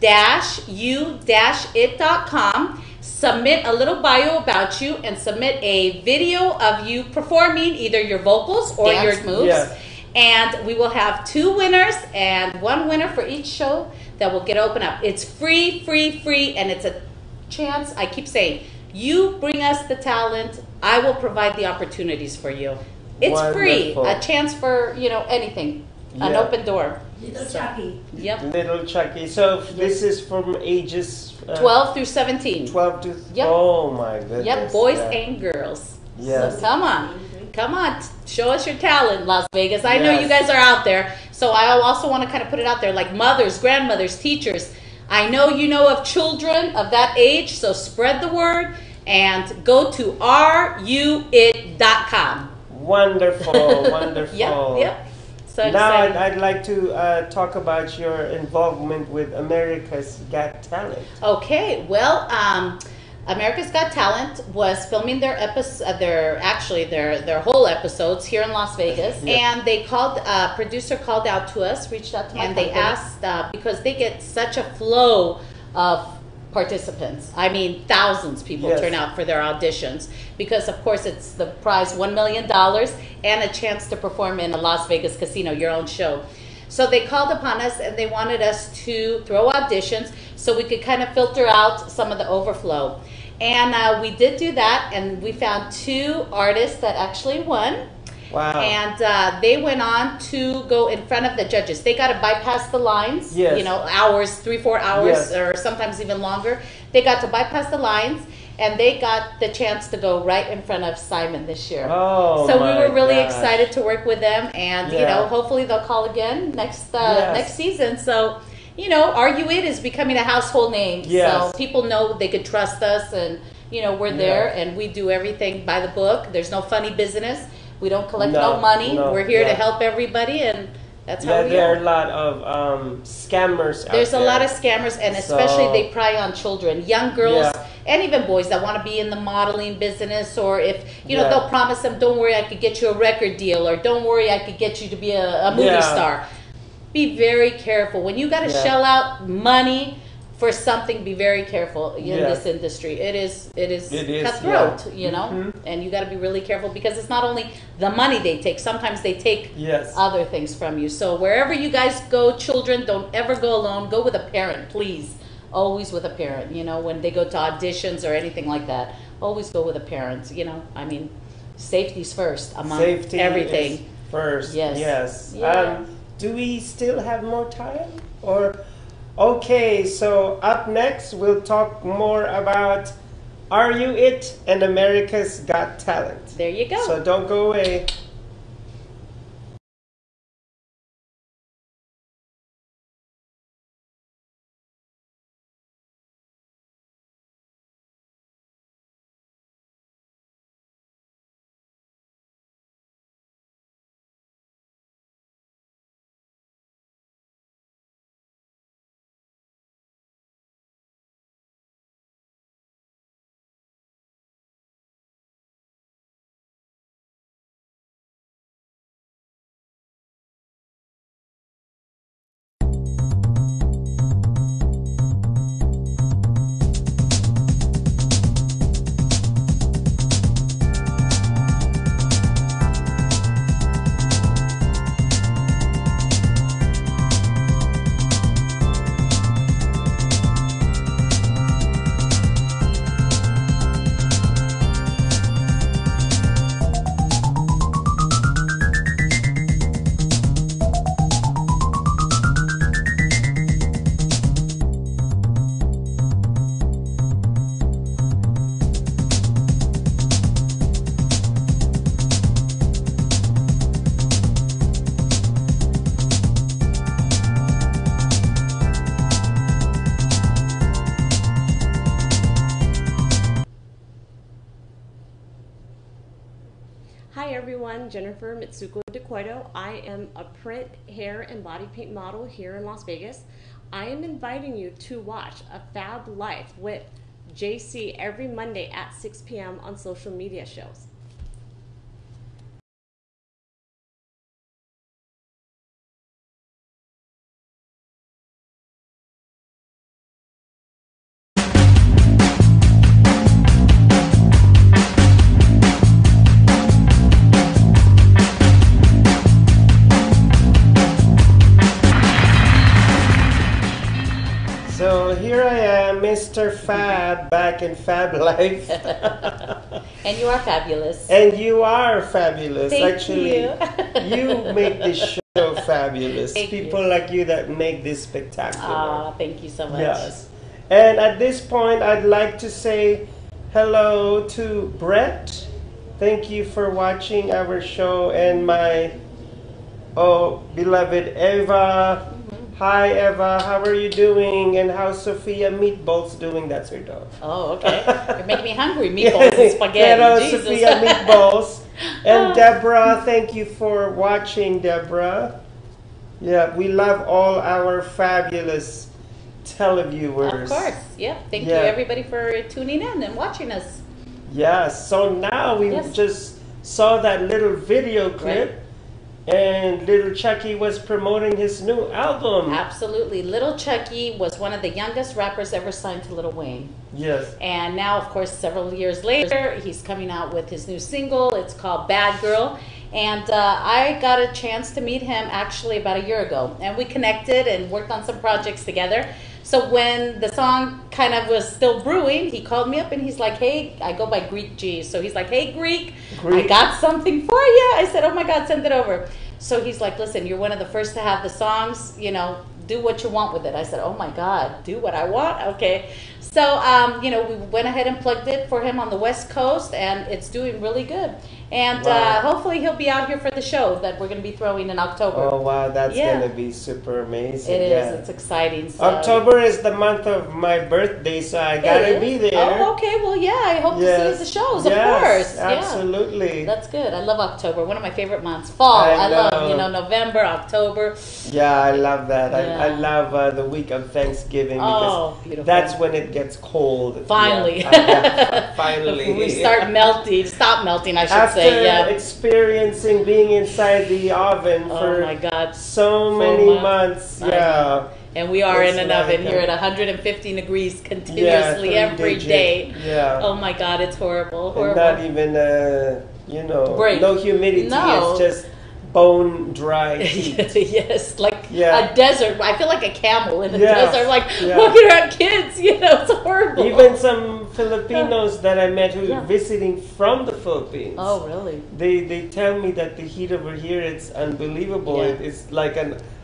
Speaker 2: Submit a little bio about you and submit a video of you performing either your vocals or your moves. Yeah. And we will have 2 winners and 1 winner for each show that will get open up. It's free, and it's a chance. I keep saying, you bring us the talent, I will provide the opportunities for you. It's free, a chance for, anything, an open door.
Speaker 11: Little Chucky.
Speaker 2: Yep.
Speaker 1: Little Chucky. So this is from ages
Speaker 2: 12 through 17.
Speaker 1: 12 to oh my goodness.
Speaker 2: Yep, boys and girls.
Speaker 1: Yes.
Speaker 2: So come on, show us your talent, Las Vegas. I know you guys are out there, so I also want to kind of put it out there, like mothers, grandmothers, teachers. I know you know of children of that age, so spread the word and go to ruit.com.
Speaker 1: Wonderful, wonderful.
Speaker 2: Yep. So
Speaker 1: now I'd like to talk about your involvement with America's Got Talent.
Speaker 2: Okay, well, America's Got Talent was filming their their whole episodes here in Las Vegas, and they producer called out to us, reached out to me, and they asked because they get such a flow of participants. I mean, thousands of people turn out for their auditions because, of course, it's the prize $1 million and a chance to perform in a Las Vegas casino, your own show. So they called upon us and they wanted us to throw auditions so we could kind of filter out some of the overflow. And we did do that, and we found 2 artists that actually won.
Speaker 1: Wow.
Speaker 2: And they went on to go in front of the judges. They got to bypass the lines, hours, 3-4 hours, or sometimes even longer. They got to bypass the lines, and they got the chance to go right in front of Simon this year.
Speaker 1: Oh,
Speaker 2: so we were really excited to work with them, and hopefully they'll call again next season. So, Argue It is becoming a household name. So people know they could trust us, and we're there, and we do everything by the book. There's no funny business. We don't collect no money. We're here to help everybody, and that's how we
Speaker 1: there are a lot of scammers out there.
Speaker 2: There's a lot of scammers, and especially they prey on children, young girls, and even boys that want to be in the modeling business, or if, they'll promise them, don't worry, I could get you a record deal, or don't worry, I could get you to be a movie star. Be very careful. When you got to shell out money for something, be very careful in this industry. It is cutthroat, and you got to be really careful because it's not only the money they take. Sometimes they take other things from you. So wherever you guys go, children, don't ever go alone. Go with a parent, please. Always with a parent. When they go to auditions or anything like that, always go with a parent. I mean, safety's first among everything.
Speaker 1: Is first.
Speaker 2: Yes.
Speaker 1: Yeah. Do we still have more time, or? Okay, so up next we'll talk more about Are You It and America's Got Talent.
Speaker 2: There you go.
Speaker 1: So don't go away.
Speaker 12: Hi everyone, Jennifer Mitsuko DeCueto. I am a print, hair, and body paint model here in Las Vegas. I am inviting you to watch a Fab Life with JC every Monday at 6 p.m. on social media shows.
Speaker 1: So here I am, Mr. Fab, back in Fab Life.
Speaker 2: And you are fabulous.
Speaker 1: And you are fabulous.
Speaker 2: Thank
Speaker 1: Actually, you make this show fabulous.
Speaker 2: Thank
Speaker 1: People
Speaker 2: you.
Speaker 1: like you that make this spectacular.
Speaker 2: Thank you so much.
Speaker 1: Yes. And at this point, I'd like to say hello to Brett. Thank you for watching our show, and my beloved Eva. Hi Eva, how are you doing? And how's Sophia Meatballs doing? That's her dog.
Speaker 2: Oh, okay. You're making me hungry. Meatballs and spaghetti.
Speaker 1: Hello,
Speaker 2: Jesus.
Speaker 1: Sophia Meatballs. And Deborah, thank you for watching, Deborah. Yeah, we love all our fabulous televiewers.
Speaker 2: Of course. Yep. Thank you everybody for tuning in and watching us.
Speaker 1: Yes. So now we just saw that little video clip.
Speaker 2: Right.
Speaker 1: And Little Chucky was promoting his new album.
Speaker 2: Absolutely. Little Chucky was one of the youngest rappers ever signed to Lil Wayne.
Speaker 1: Yes.
Speaker 2: And now, of course, several years later, he's coming out with his new single. It's called Bad Girl. And I got a chance to meet him actually about a year ago. And we connected and worked on some projects together. So when the song kind of was still brewing, he called me up and he's like, hey, I go by Greek G. So he's like, hey, Greek, I got something for you. I said, oh my God, send it over. So he's like, listen, you're one of the first to have the songs, you know, do what you want with it. I said, oh my God, do what I want? Okay. So, you know, we went ahead and plugged it for him on the West Coast, and it's doing really good. And hopefully he'll be out here for the show that we're going to be throwing in October.
Speaker 1: Oh, wow, that's going to be super amazing.
Speaker 2: It is. It's exciting. So.
Speaker 1: October is the month of my birthday, so I got to be there.
Speaker 2: Oh, okay. Well, yeah, I hope to see you at the shows, of course.
Speaker 1: Absolutely.
Speaker 2: Yeah. That's good. I love October. One of my favorite months. Fall. I love, you know, November, October.
Speaker 1: Yeah, I love that.
Speaker 2: Yeah.
Speaker 1: I love the week of Thanksgiving because
Speaker 2: beautiful.
Speaker 1: That's when it gets cold.
Speaker 2: Finally.
Speaker 1: Finally.
Speaker 2: We start melting. Stop melting, I should
Speaker 1: After
Speaker 2: say. Yeah.
Speaker 1: experiencing being inside the oven for
Speaker 2: my God.
Speaker 1: so many months. Yeah.
Speaker 2: And we are
Speaker 1: It's
Speaker 2: in an
Speaker 1: like
Speaker 2: oven here at 150 degrees continuously
Speaker 1: 3
Speaker 2: every
Speaker 1: digit.
Speaker 2: day.
Speaker 1: Yeah.
Speaker 2: Oh my God, it's horrible.
Speaker 1: And
Speaker 2: Horrible.
Speaker 1: not even, you know,
Speaker 2: Break.
Speaker 1: no humidity.
Speaker 2: No.
Speaker 1: It's just bone dry heat.
Speaker 2: Yes, like a desert. I feel like a camel in a desert, like
Speaker 1: Yeah.
Speaker 2: walking around kids, you know, it's horrible.
Speaker 1: Even some Filipinos that I met who are visiting from the Philippines.
Speaker 2: Oh, really?
Speaker 1: They tell me that the heat over here, it's unbelievable.
Speaker 2: Yeah.
Speaker 1: It's like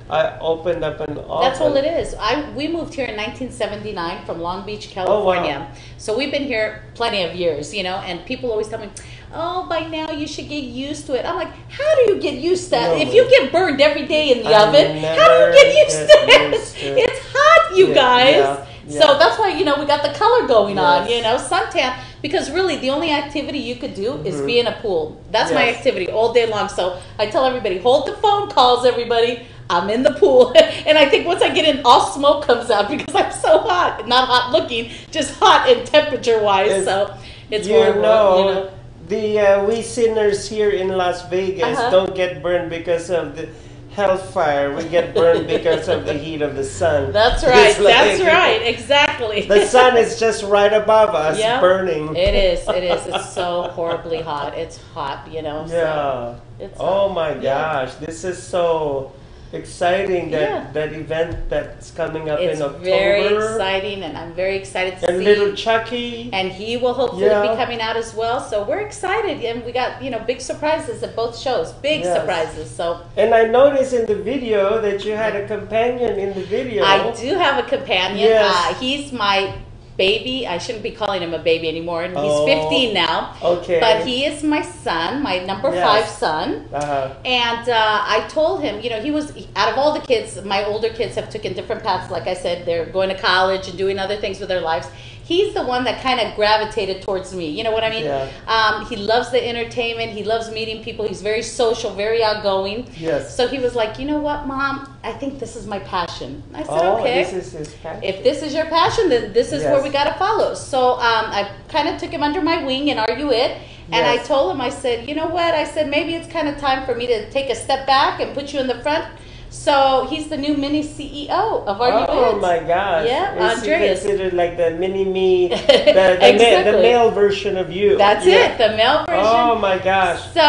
Speaker 1: I opened up an oven.
Speaker 2: That's all it is. We moved here in 1979 from Long Beach, California.
Speaker 1: Oh, wow.
Speaker 2: So we've been here plenty of years, you know, and people always tell me, oh, by now you should get used to it. I'm like, how do you get used to that? If you get burned every day in the oven, how do you get used to it? It's hot, you guys. So that's why, you know, we got the color going on, you know, suntan. Because really, the only activity you could do is be in a pool. That's my activity all day long. So I tell everybody, hold the phone calls, everybody. I'm in the pool. And I think once I get in, all smoke comes out because I'm so hot. Not hot looking, just hot in temperature-wise. So it's horrible. You know?
Speaker 1: The we sinners here in Las Vegas don't get burned because of the hellfire. We get burned because of the heat of the sun.
Speaker 2: That's right. That's right. Exactly.
Speaker 1: The sun is just right above us, burning.
Speaker 2: It is. It is. It's so horribly hot. It's hot, you know.
Speaker 1: Yeah.
Speaker 2: So it's
Speaker 1: oh my gosh. This is so exciting that event that's coming up in October.
Speaker 2: It's very exciting, and I'm very excited to see.
Speaker 1: And Little Chucky.
Speaker 2: And he will hopefully be coming out as well. So we're excited, and we got, you know, big surprises at both shows. Big surprises. So.
Speaker 1: And I noticed in the video that you had a companion in the video.
Speaker 2: I do have a companion.
Speaker 1: Yes.
Speaker 2: He's my baby. I shouldn't be calling him a baby anymore. He's 15 now.
Speaker 1: Okay.
Speaker 2: But he is my son, my number 5 son. And I told him, you know, he was, out of all the kids, my older kids have taken different paths. Like I said, they're going to college and doing other things with their lives. he's the one that kind of gravitated towards me. You know what I mean?
Speaker 1: Yeah.
Speaker 2: He loves the entertainment. He loves meeting people. He's very social, very outgoing.
Speaker 1: Yes.
Speaker 2: So he was like, you know what, Mom? I think this is my passion. I said, okay.
Speaker 1: This is his passion.
Speaker 2: If this is your passion, then this is
Speaker 1: Yes.
Speaker 2: where we got to follow. So I kind of took him under my wing and Are You It? And I
Speaker 1: Yes.
Speaker 2: told him, I said, you know what? I said, maybe it's kind of time for me to take a step back and put you in the front. So he's the new mini CEO of Are You It?
Speaker 1: Oh my gosh.
Speaker 2: Yeah,
Speaker 1: Is
Speaker 2: Andreas.
Speaker 1: he considered like the mini me, the
Speaker 2: Exactly.
Speaker 1: male version of you?
Speaker 2: That's it, the male version.
Speaker 1: Oh my gosh.
Speaker 2: So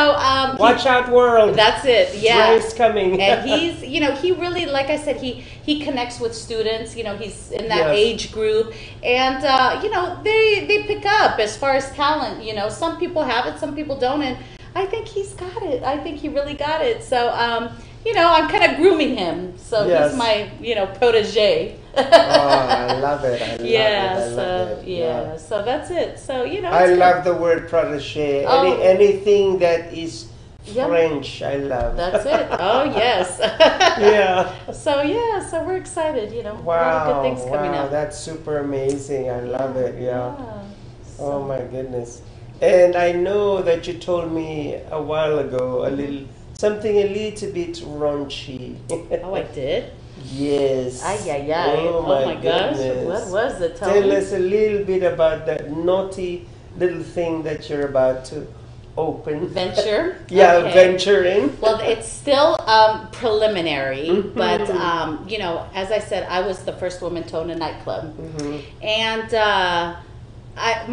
Speaker 1: Watch out, world.
Speaker 2: That's it. Yeah.
Speaker 1: Drive's coming.
Speaker 2: And he's, you know, he really, like I said, he connects with students. You know, he's in that
Speaker 1: Yes.
Speaker 2: age group, and you know, they pick up as far as talent. You know, some people have it, some people don't, and I think he's got it. I think he really got it. So you know, I'm kind of grooming him. So
Speaker 1: Yes.
Speaker 2: he's my, you know, protege.
Speaker 1: Oh, I love it. I love
Speaker 2: Yeah,
Speaker 1: it. I love it.
Speaker 2: yeah, so that's it. So, you know,
Speaker 1: I
Speaker 2: it's
Speaker 1: love the word protege.
Speaker 2: Oh.
Speaker 1: Anything that is
Speaker 2: Yeah.
Speaker 1: French, I love.
Speaker 2: That's it. Oh, yes.
Speaker 1: Yeah.
Speaker 2: So, yeah, so we're excited, you know.
Speaker 1: Wow.
Speaker 2: A lot of good things coming
Speaker 1: Wow,
Speaker 2: up.
Speaker 1: that's super amazing. I love it. Yeah.
Speaker 2: So,
Speaker 1: Oh my goodness. And I know that you told me a while ago something a little bit raunchy.
Speaker 2: Oh, I did?
Speaker 1: Yes.
Speaker 2: Ay, ay, ay.
Speaker 1: Oh my
Speaker 2: gosh.
Speaker 1: goodness.
Speaker 2: What was it?
Speaker 1: Tell
Speaker 2: me.
Speaker 1: us a little bit about that naughty little thing that you're about to open.
Speaker 2: Venture?
Speaker 1: Yeah,
Speaker 2: Okay.
Speaker 1: venture in.
Speaker 2: Well, it's still preliminary,
Speaker 1: Mhm.
Speaker 2: but you know, as I said, I was the first woman to own a nightclub, and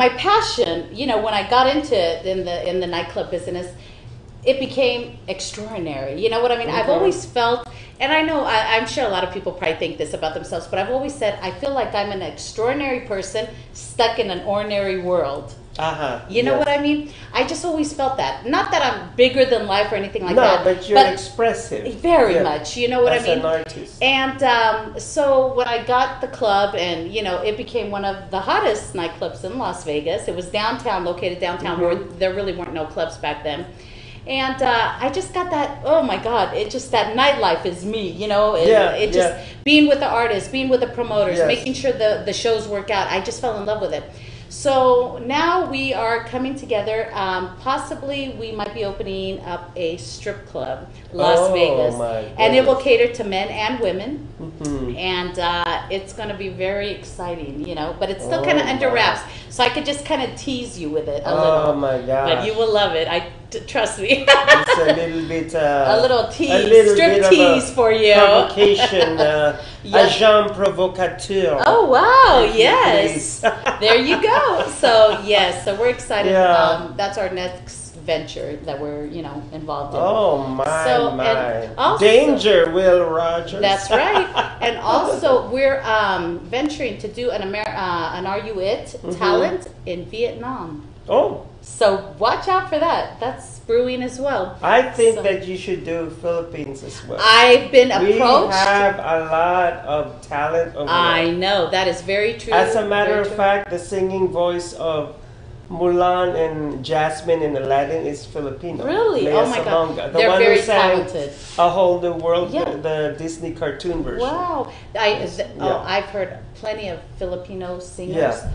Speaker 2: my passion, you know, when I got into it in the nightclub business, it became extraordinary. You know what I mean? I've always felt, and I know I'm sure a lot of people probably think this about themselves, but I've always said I feel like I'm an extraordinary person stuck in an ordinary world. You know what I mean? I just always felt that. Not that I'm bigger than life or anything like that.
Speaker 1: No, but you're expressive.
Speaker 2: Very much. You know what I mean?
Speaker 1: As an artist.
Speaker 2: And so when I got the club, and you know, it became one of the hottest nightclubs in Las Vegas. It was downtown, located downtown, where there really weren't no clubs back then. And I just got that, oh my God, it just, that nightlife is me, you know? It just, being with the artists, being with the promoters, making sure the shows work out, I just fell in love with it. So now we are coming together. Possibly we might be opening up a strip club, Las Vegas. And it will cater to men and women. And it's going to be very exciting, you know, but it's still kind of under wraps. So I could just kind of tease you with it a little.
Speaker 1: Oh my gosh.
Speaker 2: But you will love it. Trust me.
Speaker 1: It's a little bit
Speaker 2: a little tease,
Speaker 1: a little
Speaker 2: strip
Speaker 1: bit
Speaker 2: tease for you.
Speaker 1: Provocation, agent provocateur.
Speaker 2: Oh wow,
Speaker 1: If you
Speaker 2: yes. There you go. So yes, so we're excited. That's our next venture that we're, you know, involved in.
Speaker 1: Oh my, my.
Speaker 2: And also,
Speaker 1: Danger, Will Rogers.
Speaker 2: That's right. And also we're venturing to do an Are You It talent in Vietnam.
Speaker 1: Oh.
Speaker 2: So watch out for that. That's brewing as well.
Speaker 1: I think that you should do Philippines as well.
Speaker 2: I've been approached.
Speaker 1: We have a lot of talent over
Speaker 2: I
Speaker 1: there.
Speaker 2: know. That is very true.
Speaker 1: As a matter
Speaker 2: Very
Speaker 1: of
Speaker 2: true.
Speaker 1: fact, the singing voice of Mulan and Jasmine in Aladdin is Filipino.
Speaker 2: Really?
Speaker 1: Lea
Speaker 2: Oh my God.
Speaker 1: Salonga, the
Speaker 2: They're
Speaker 1: one
Speaker 2: very
Speaker 1: who sang
Speaker 2: talented.
Speaker 1: A Whole New World,
Speaker 2: Yeah.
Speaker 1: the Disney cartoon version.
Speaker 2: Wow. I've heard plenty of Filipino singers.
Speaker 1: Yeah.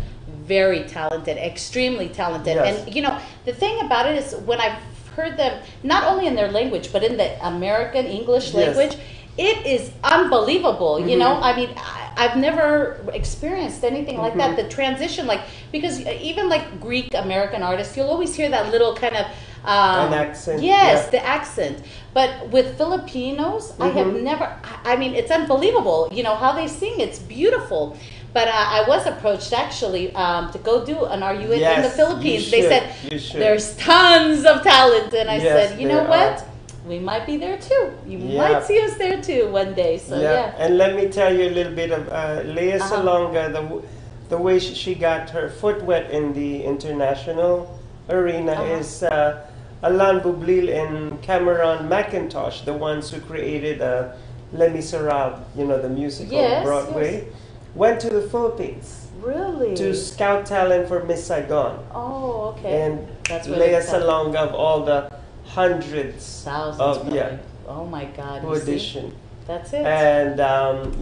Speaker 2: Very talented, extremely talented.
Speaker 1: Yes.
Speaker 2: And you know, the thing about it is when I've heard them, not only in their language, but in the American English
Speaker 1: Yes.
Speaker 2: language, it is unbelievable. You know,
Speaker 1: Mhm.
Speaker 2: I mean, I've never experienced anything like that.
Speaker 1: Mhm.
Speaker 2: The transition, like, because even like Greek American artists, you'll always hear that little kind of
Speaker 1: An accent.
Speaker 2: Yes,
Speaker 1: yeah.
Speaker 2: the accent. But with Filipinos, I have
Speaker 1: Mhm.
Speaker 2: never. I mean, it's unbelievable. You know how they sing; it's beautiful. But I was approached actually to go do an Are You It in the
Speaker 1: Yes,
Speaker 2: Philippines.
Speaker 1: you
Speaker 2: They
Speaker 1: should,
Speaker 2: said
Speaker 1: you should.
Speaker 2: there's tons of talent, and I
Speaker 1: Yes,
Speaker 2: said, you know
Speaker 1: there
Speaker 2: what?
Speaker 1: are.
Speaker 2: We might be there too. You
Speaker 1: Yeah.
Speaker 2: might see us there too one day. So yeah.
Speaker 1: And let me tell you a little bit of Lea
Speaker 2: Uh-huh.
Speaker 1: Salonga, the way she got her foot wet in the international arena is Alain Boublil and Cameron McIntosh, the ones who created Les Miserables, you know, the musical on
Speaker 2: Yes,
Speaker 1: Broadway, went to the Philippines
Speaker 2: Really?
Speaker 1: to scout talent for Miss Saigon.
Speaker 2: Oh, okay.
Speaker 1: And
Speaker 2: That's really
Speaker 1: Lea
Speaker 2: exciting.
Speaker 1: Salonga, of all the hundreds
Speaker 2: Thousands.
Speaker 1: of
Speaker 2: probably. Oh my God.
Speaker 1: who
Speaker 2: you see?
Speaker 1: auditioned.
Speaker 2: That's it.
Speaker 1: And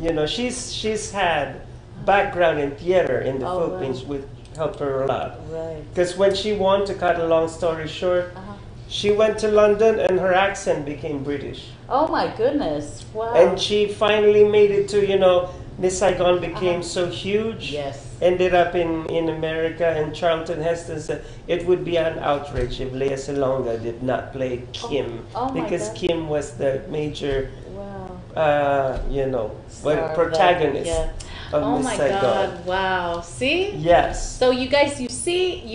Speaker 1: you know, she's had background in theater in the
Speaker 2: Oh,
Speaker 1: Philippines
Speaker 2: right.
Speaker 1: would help her a lot.
Speaker 2: Right.
Speaker 1: Because when she won, to cut a long story short, she went to London and her accent became British.
Speaker 2: Oh my goodness! Wow.
Speaker 1: And she finally made it to, Miss Saigon became so huge.
Speaker 2: Yes.
Speaker 1: Ended up in America, and Charlton Heston said it would be an outrage if Lea Salonga did not play Kim.
Speaker 2: Oh my
Speaker 1: because
Speaker 2: God.
Speaker 1: Kim was the major,
Speaker 2: Star
Speaker 1: protagonist
Speaker 2: yeah.
Speaker 1: of
Speaker 2: Oh
Speaker 1: Miss
Speaker 2: my
Speaker 1: Saigon.
Speaker 2: God! Wow. See?
Speaker 1: Yes.
Speaker 2: So you guys, you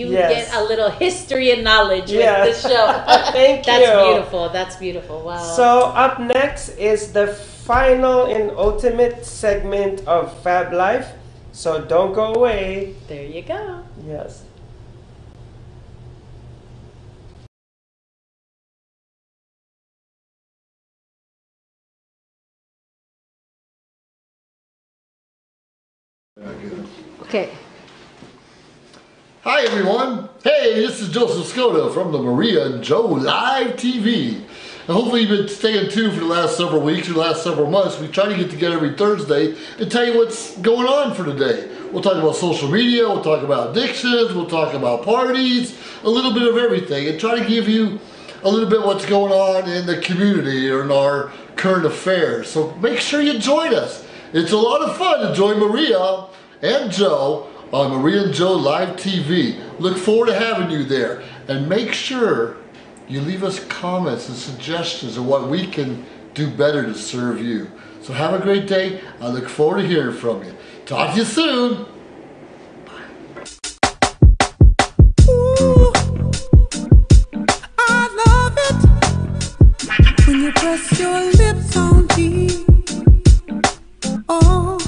Speaker 1: Yes.
Speaker 2: get a little history and knowledge
Speaker 1: Yeah.
Speaker 2: with this show.
Speaker 1: Thank
Speaker 2: That's
Speaker 1: you.
Speaker 2: beautiful. That's beautiful. Wow.
Speaker 1: So up next is the final and ultimate segment of Fab Life. So don't go away.
Speaker 2: There you go.
Speaker 1: Yes.
Speaker 3: Okay.
Speaker 4: Hi everyone. Hey, this is Joseph Skoda from the Maria and Joe Live TV. And hopefully you've been staying tuned for the last several weeks or the last several months. We try to get together every Thursday and tell you what's going on for the day. We'll talk about social media, we'll talk about addictions, we'll talk about parties, a little bit of everything, and try to give you a little bit what's going on in the community or in our current affairs. So make sure you join us. It's a lot of fun to join Maria and Joe on Maria and Joe Live TV. Look forward to having you there. And make sure you leave us comments and suggestions of what we can do better to serve you. So have a great day. I look forward to hearing from you. Talk to you soon.
Speaker 13: I love it when you press your lips on me. Oh.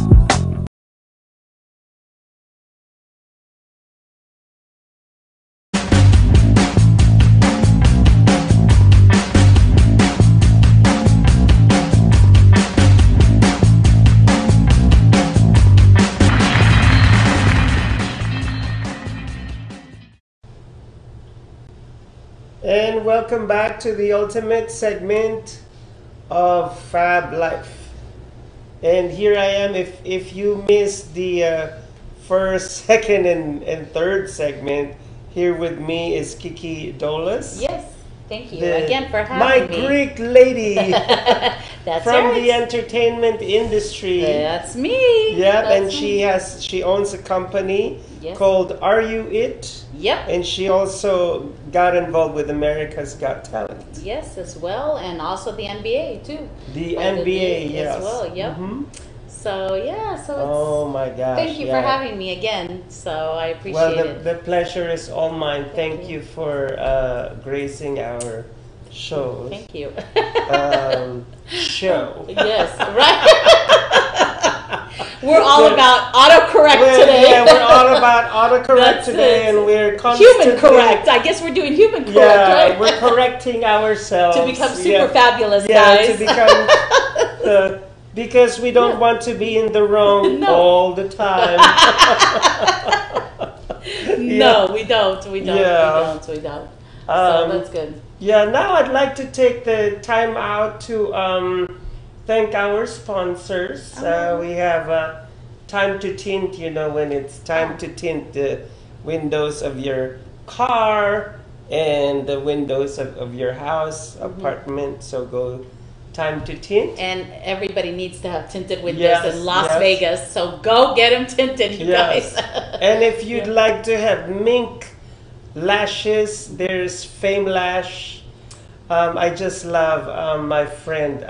Speaker 1: And welcome back to the ultimate segment of Fab Life. And here I am. If you missed the first, second, and third segment, here with me is Kiki Dolas.
Speaker 2: Yes. Thank you again for having
Speaker 1: my
Speaker 2: me.
Speaker 1: Greek lady
Speaker 2: That's
Speaker 1: from
Speaker 2: right.
Speaker 1: the entertainment industry.
Speaker 2: That's me.
Speaker 1: Yep,
Speaker 2: That's
Speaker 1: and
Speaker 2: me.
Speaker 1: she owns a company
Speaker 2: Yes.
Speaker 1: called Are You It?
Speaker 2: Yep.
Speaker 1: And she also got involved with America's Got Talent.
Speaker 2: Yes, as well, and also the NBA too.
Speaker 1: The
Speaker 2: Or
Speaker 1: NBA, yes.
Speaker 2: as well. Yep.
Speaker 1: Mhm.
Speaker 2: So yeah, so it's,
Speaker 1: Oh my gosh.
Speaker 2: thank you for having me again. So I appreciate
Speaker 1: Well,
Speaker 2: it.
Speaker 1: the pleasure is all mine. Thank you for gracing our shows.
Speaker 2: Thank you.
Speaker 1: Show.
Speaker 2: Yes, right. We're all about autocorrect today.
Speaker 1: Yeah, we're all about autocorrect
Speaker 2: That's
Speaker 1: today,
Speaker 2: it.
Speaker 1: and we're constantly
Speaker 2: Human correct. I guess we're doing human correct,
Speaker 1: Yeah,
Speaker 2: right?
Speaker 1: we're correcting ourselves
Speaker 2: To become super fabulous,
Speaker 1: yeah,
Speaker 2: guys.
Speaker 1: to become because we don't want to be in the wrong all the time.
Speaker 2: No, we don't. We don't.
Speaker 1: Yeah.
Speaker 2: We don't. So that's good.
Speaker 1: Yeah, now I'd like to take the time out to thank our sponsors. We have Time to Tint, when it's time to tint the windows of your car and the windows of your house, apartment. So go Time to Tint.
Speaker 2: And everybody needs to have tinted windows
Speaker 1: Yes,
Speaker 2: in Las
Speaker 1: yes.
Speaker 2: Vegas. So go get them tinted, you
Speaker 1: Yes.
Speaker 2: guys.
Speaker 1: And if you'd like to have mink lashes, there's Fame Lash. I just love my friend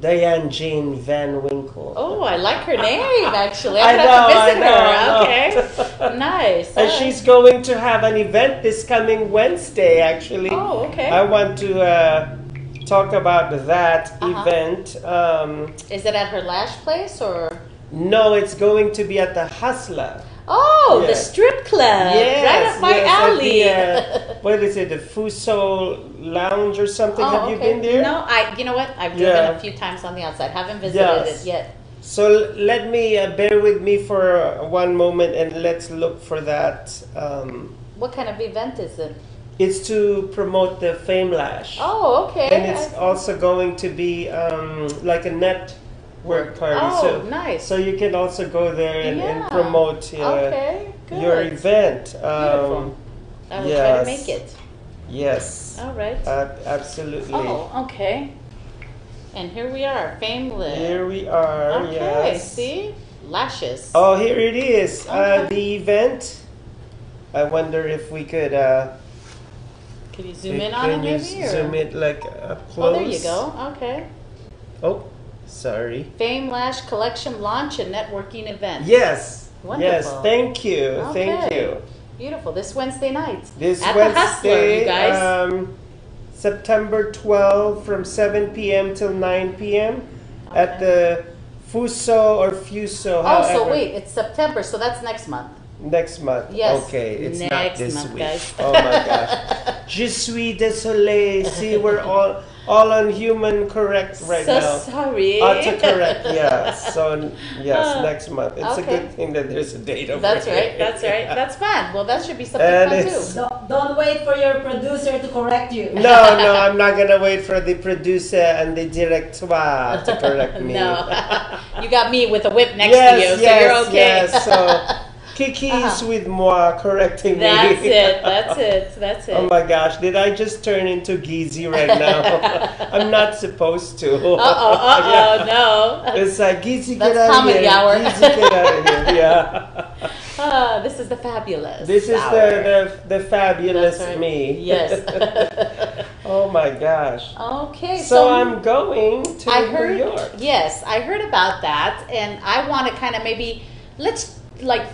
Speaker 1: Diane Jane Van Winkle.
Speaker 2: Oh, I like her name, actually.
Speaker 1: I
Speaker 2: I'm
Speaker 1: know,
Speaker 2: about to
Speaker 1: I
Speaker 2: visit
Speaker 1: know, I
Speaker 2: her.
Speaker 1: know.
Speaker 2: Okay. Nice.
Speaker 1: And she's going to have an event this coming Wednesday, actually.
Speaker 2: Oh, okay.
Speaker 1: I want to talk about that event.
Speaker 2: Is it at her lash place or?
Speaker 1: No, it's going to be at the Hustler.
Speaker 2: Oh, the
Speaker 1: Yes.
Speaker 2: strip club. Right up my alley.
Speaker 1: At the, what is it? The Fuso Lounge or something? Have you been there?
Speaker 2: No, you know what? I've driven a few times on the outside. Haven't visited it yet.
Speaker 1: So let me bear with me for one moment and let's look for that.
Speaker 2: What kind of event is it?
Speaker 1: It's to promote the Fame Lash.
Speaker 2: Oh, okay.
Speaker 1: And it's also going to be like a work party.
Speaker 2: Oh, nice.
Speaker 1: So you can also go there and promote
Speaker 2: Okay, good.
Speaker 1: your event.
Speaker 2: Beautiful. I will try to make it.
Speaker 1: Yes.
Speaker 2: All right.
Speaker 1: Absolutely.
Speaker 2: Oh, okay. And here we are, Fameless.
Speaker 1: Here we are,
Speaker 2: okay,
Speaker 1: yes.
Speaker 2: See? Lashes.
Speaker 1: Oh, here it is.
Speaker 2: Okay.
Speaker 1: The event. I wonder if we could...
Speaker 2: Can you zoom in on it maybe?
Speaker 1: Zoom it like up close?
Speaker 2: Oh, there you go. Okay.
Speaker 1: Oh, sorry.
Speaker 2: Fame Lash Collection Launch and Networking Event.
Speaker 1: Yes.
Speaker 2: Wonderful.
Speaker 1: Yes, thank you.
Speaker 2: Okay.
Speaker 1: Thank you.
Speaker 2: Beautiful. This Wednesday night.
Speaker 1: This
Speaker 2: at
Speaker 1: Wednesday,
Speaker 2: the Hustler, you guys.
Speaker 1: September 12 from 7 p.m. till 9 p.m. at the Fuso or Fuso.
Speaker 2: Oh, so wait, it's September, so that's next month.
Speaker 1: Next month.
Speaker 2: Yes.
Speaker 1: Okay, it's
Speaker 2: next
Speaker 1: not this
Speaker 2: month,
Speaker 1: week.
Speaker 2: Guys.
Speaker 1: Oh my gosh. Je suis désolé. See, we're all on human correct right now.
Speaker 2: So sorry.
Speaker 1: Autocorrect, yeah. So, yes, next month. It's a good thing that there's a date over
Speaker 2: That's
Speaker 1: here.
Speaker 2: right, that's right. That's fun. Well, that should be something fun too.
Speaker 11: Don't wait for your producer to correct you.
Speaker 1: No, I'm not going to wait for the producer and the directoire to correct me.
Speaker 2: No. You got me with a whip next to you, so you're okay.
Speaker 1: Yes, so Kiki is with moi correcting me.
Speaker 2: That's it.
Speaker 1: Oh my gosh, did I just turn into Geezy right now? I'm not supposed to.
Speaker 2: No.
Speaker 1: It's like, Geezy,
Speaker 2: That's
Speaker 1: get out of
Speaker 2: comedy
Speaker 1: here.
Speaker 2: hour.
Speaker 1: Geezy, get out of here. Yeah.
Speaker 2: This is the fabulous.
Speaker 1: This is the fabulous
Speaker 2: right.
Speaker 1: me.
Speaker 2: Yes.
Speaker 1: Oh my gosh.
Speaker 2: Okay,
Speaker 1: so I'm going to New York.
Speaker 2: Yes, I heard about that, and I want to kind of maybe let's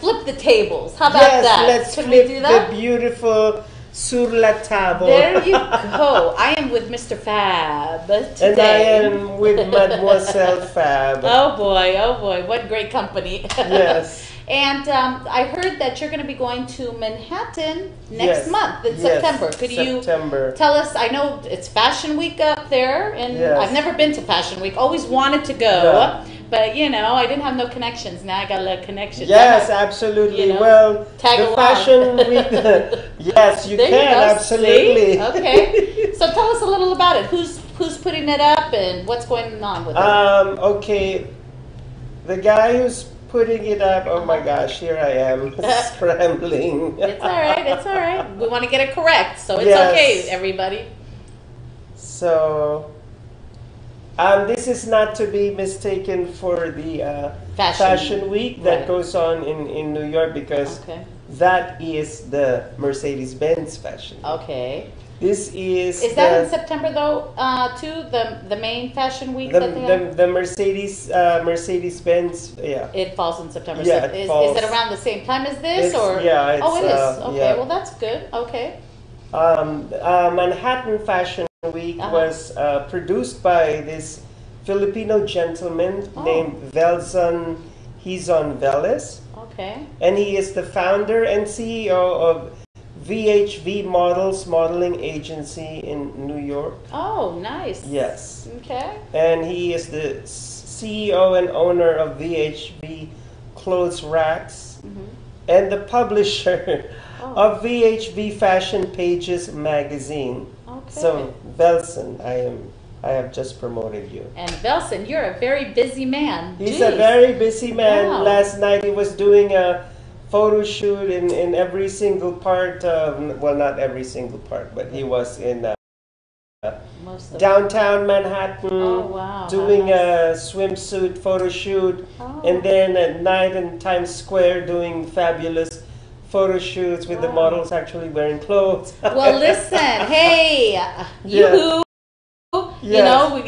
Speaker 2: flip the tables. How about that?
Speaker 1: Let's
Speaker 2: Can
Speaker 1: flip
Speaker 2: we do that?
Speaker 1: the beautiful sur la table.
Speaker 2: There you go. I am with Mr. Fab today.
Speaker 1: And I am with Mademoiselle Fab.
Speaker 2: Oh boy, what great company.
Speaker 1: Yes.
Speaker 2: And I heard that you're going to be going to Manhattan next month in September. Could you tell us? I know it's Fashion Week up there, and I've never been to Fashion Week. Always wanted to go, but I didn't have no connections. Now I got a little connection.
Speaker 1: Yes, absolutely. Well, the Fashion Week. Yes, you can absolutely.
Speaker 2: See? Okay. So tell us a little about it. Who's putting it up, and what's going on with it?
Speaker 1: Okay, the guy who's putting it up, oh my gosh, here I am scrambling.
Speaker 2: It's all right. We want to get it correct, so it's okay, everybody.
Speaker 1: So, this is not to be mistaken for the Fashion Week that goes on in New York, because that is the Mercedes-Benz Fashion Week.
Speaker 2: Okay.
Speaker 1: This is
Speaker 2: that in September though? Too the main Fashion Week that they have?
Speaker 1: The Mercedes-Benz, yeah.
Speaker 2: It falls in September.
Speaker 1: Yeah,
Speaker 2: so is it around the same time as this, or?
Speaker 1: Yeah, it's,
Speaker 2: it is. Okay,
Speaker 1: yeah.
Speaker 2: well that's good. Okay.
Speaker 1: Manhattan Fashion Week was produced by this Filipino gentleman named Velzon Hizon Velez.
Speaker 2: Okay.
Speaker 1: And he is the founder and CEO of VHV Models Modeling Agency in New York.
Speaker 2: Oh, nice.
Speaker 1: Yes.
Speaker 2: Okay.
Speaker 1: And he is the CEO and owner of VHV Clothes Racks and the publisher of VHV Fashion Pages magazine.
Speaker 2: Okay.
Speaker 1: So, Velson, I have just promoted you.
Speaker 2: And Velson, you're a very busy man.
Speaker 1: He's a very busy man.
Speaker 2: Wow.
Speaker 1: Last night he was doing a photo shoot in every single part of, well, not every single part, but he was in downtown Manhattan doing a swimsuit photo shoot, and then at night in Times Square doing fabulous photo shoots with the models actually wearing clothes.
Speaker 2: Well, listen, hey, we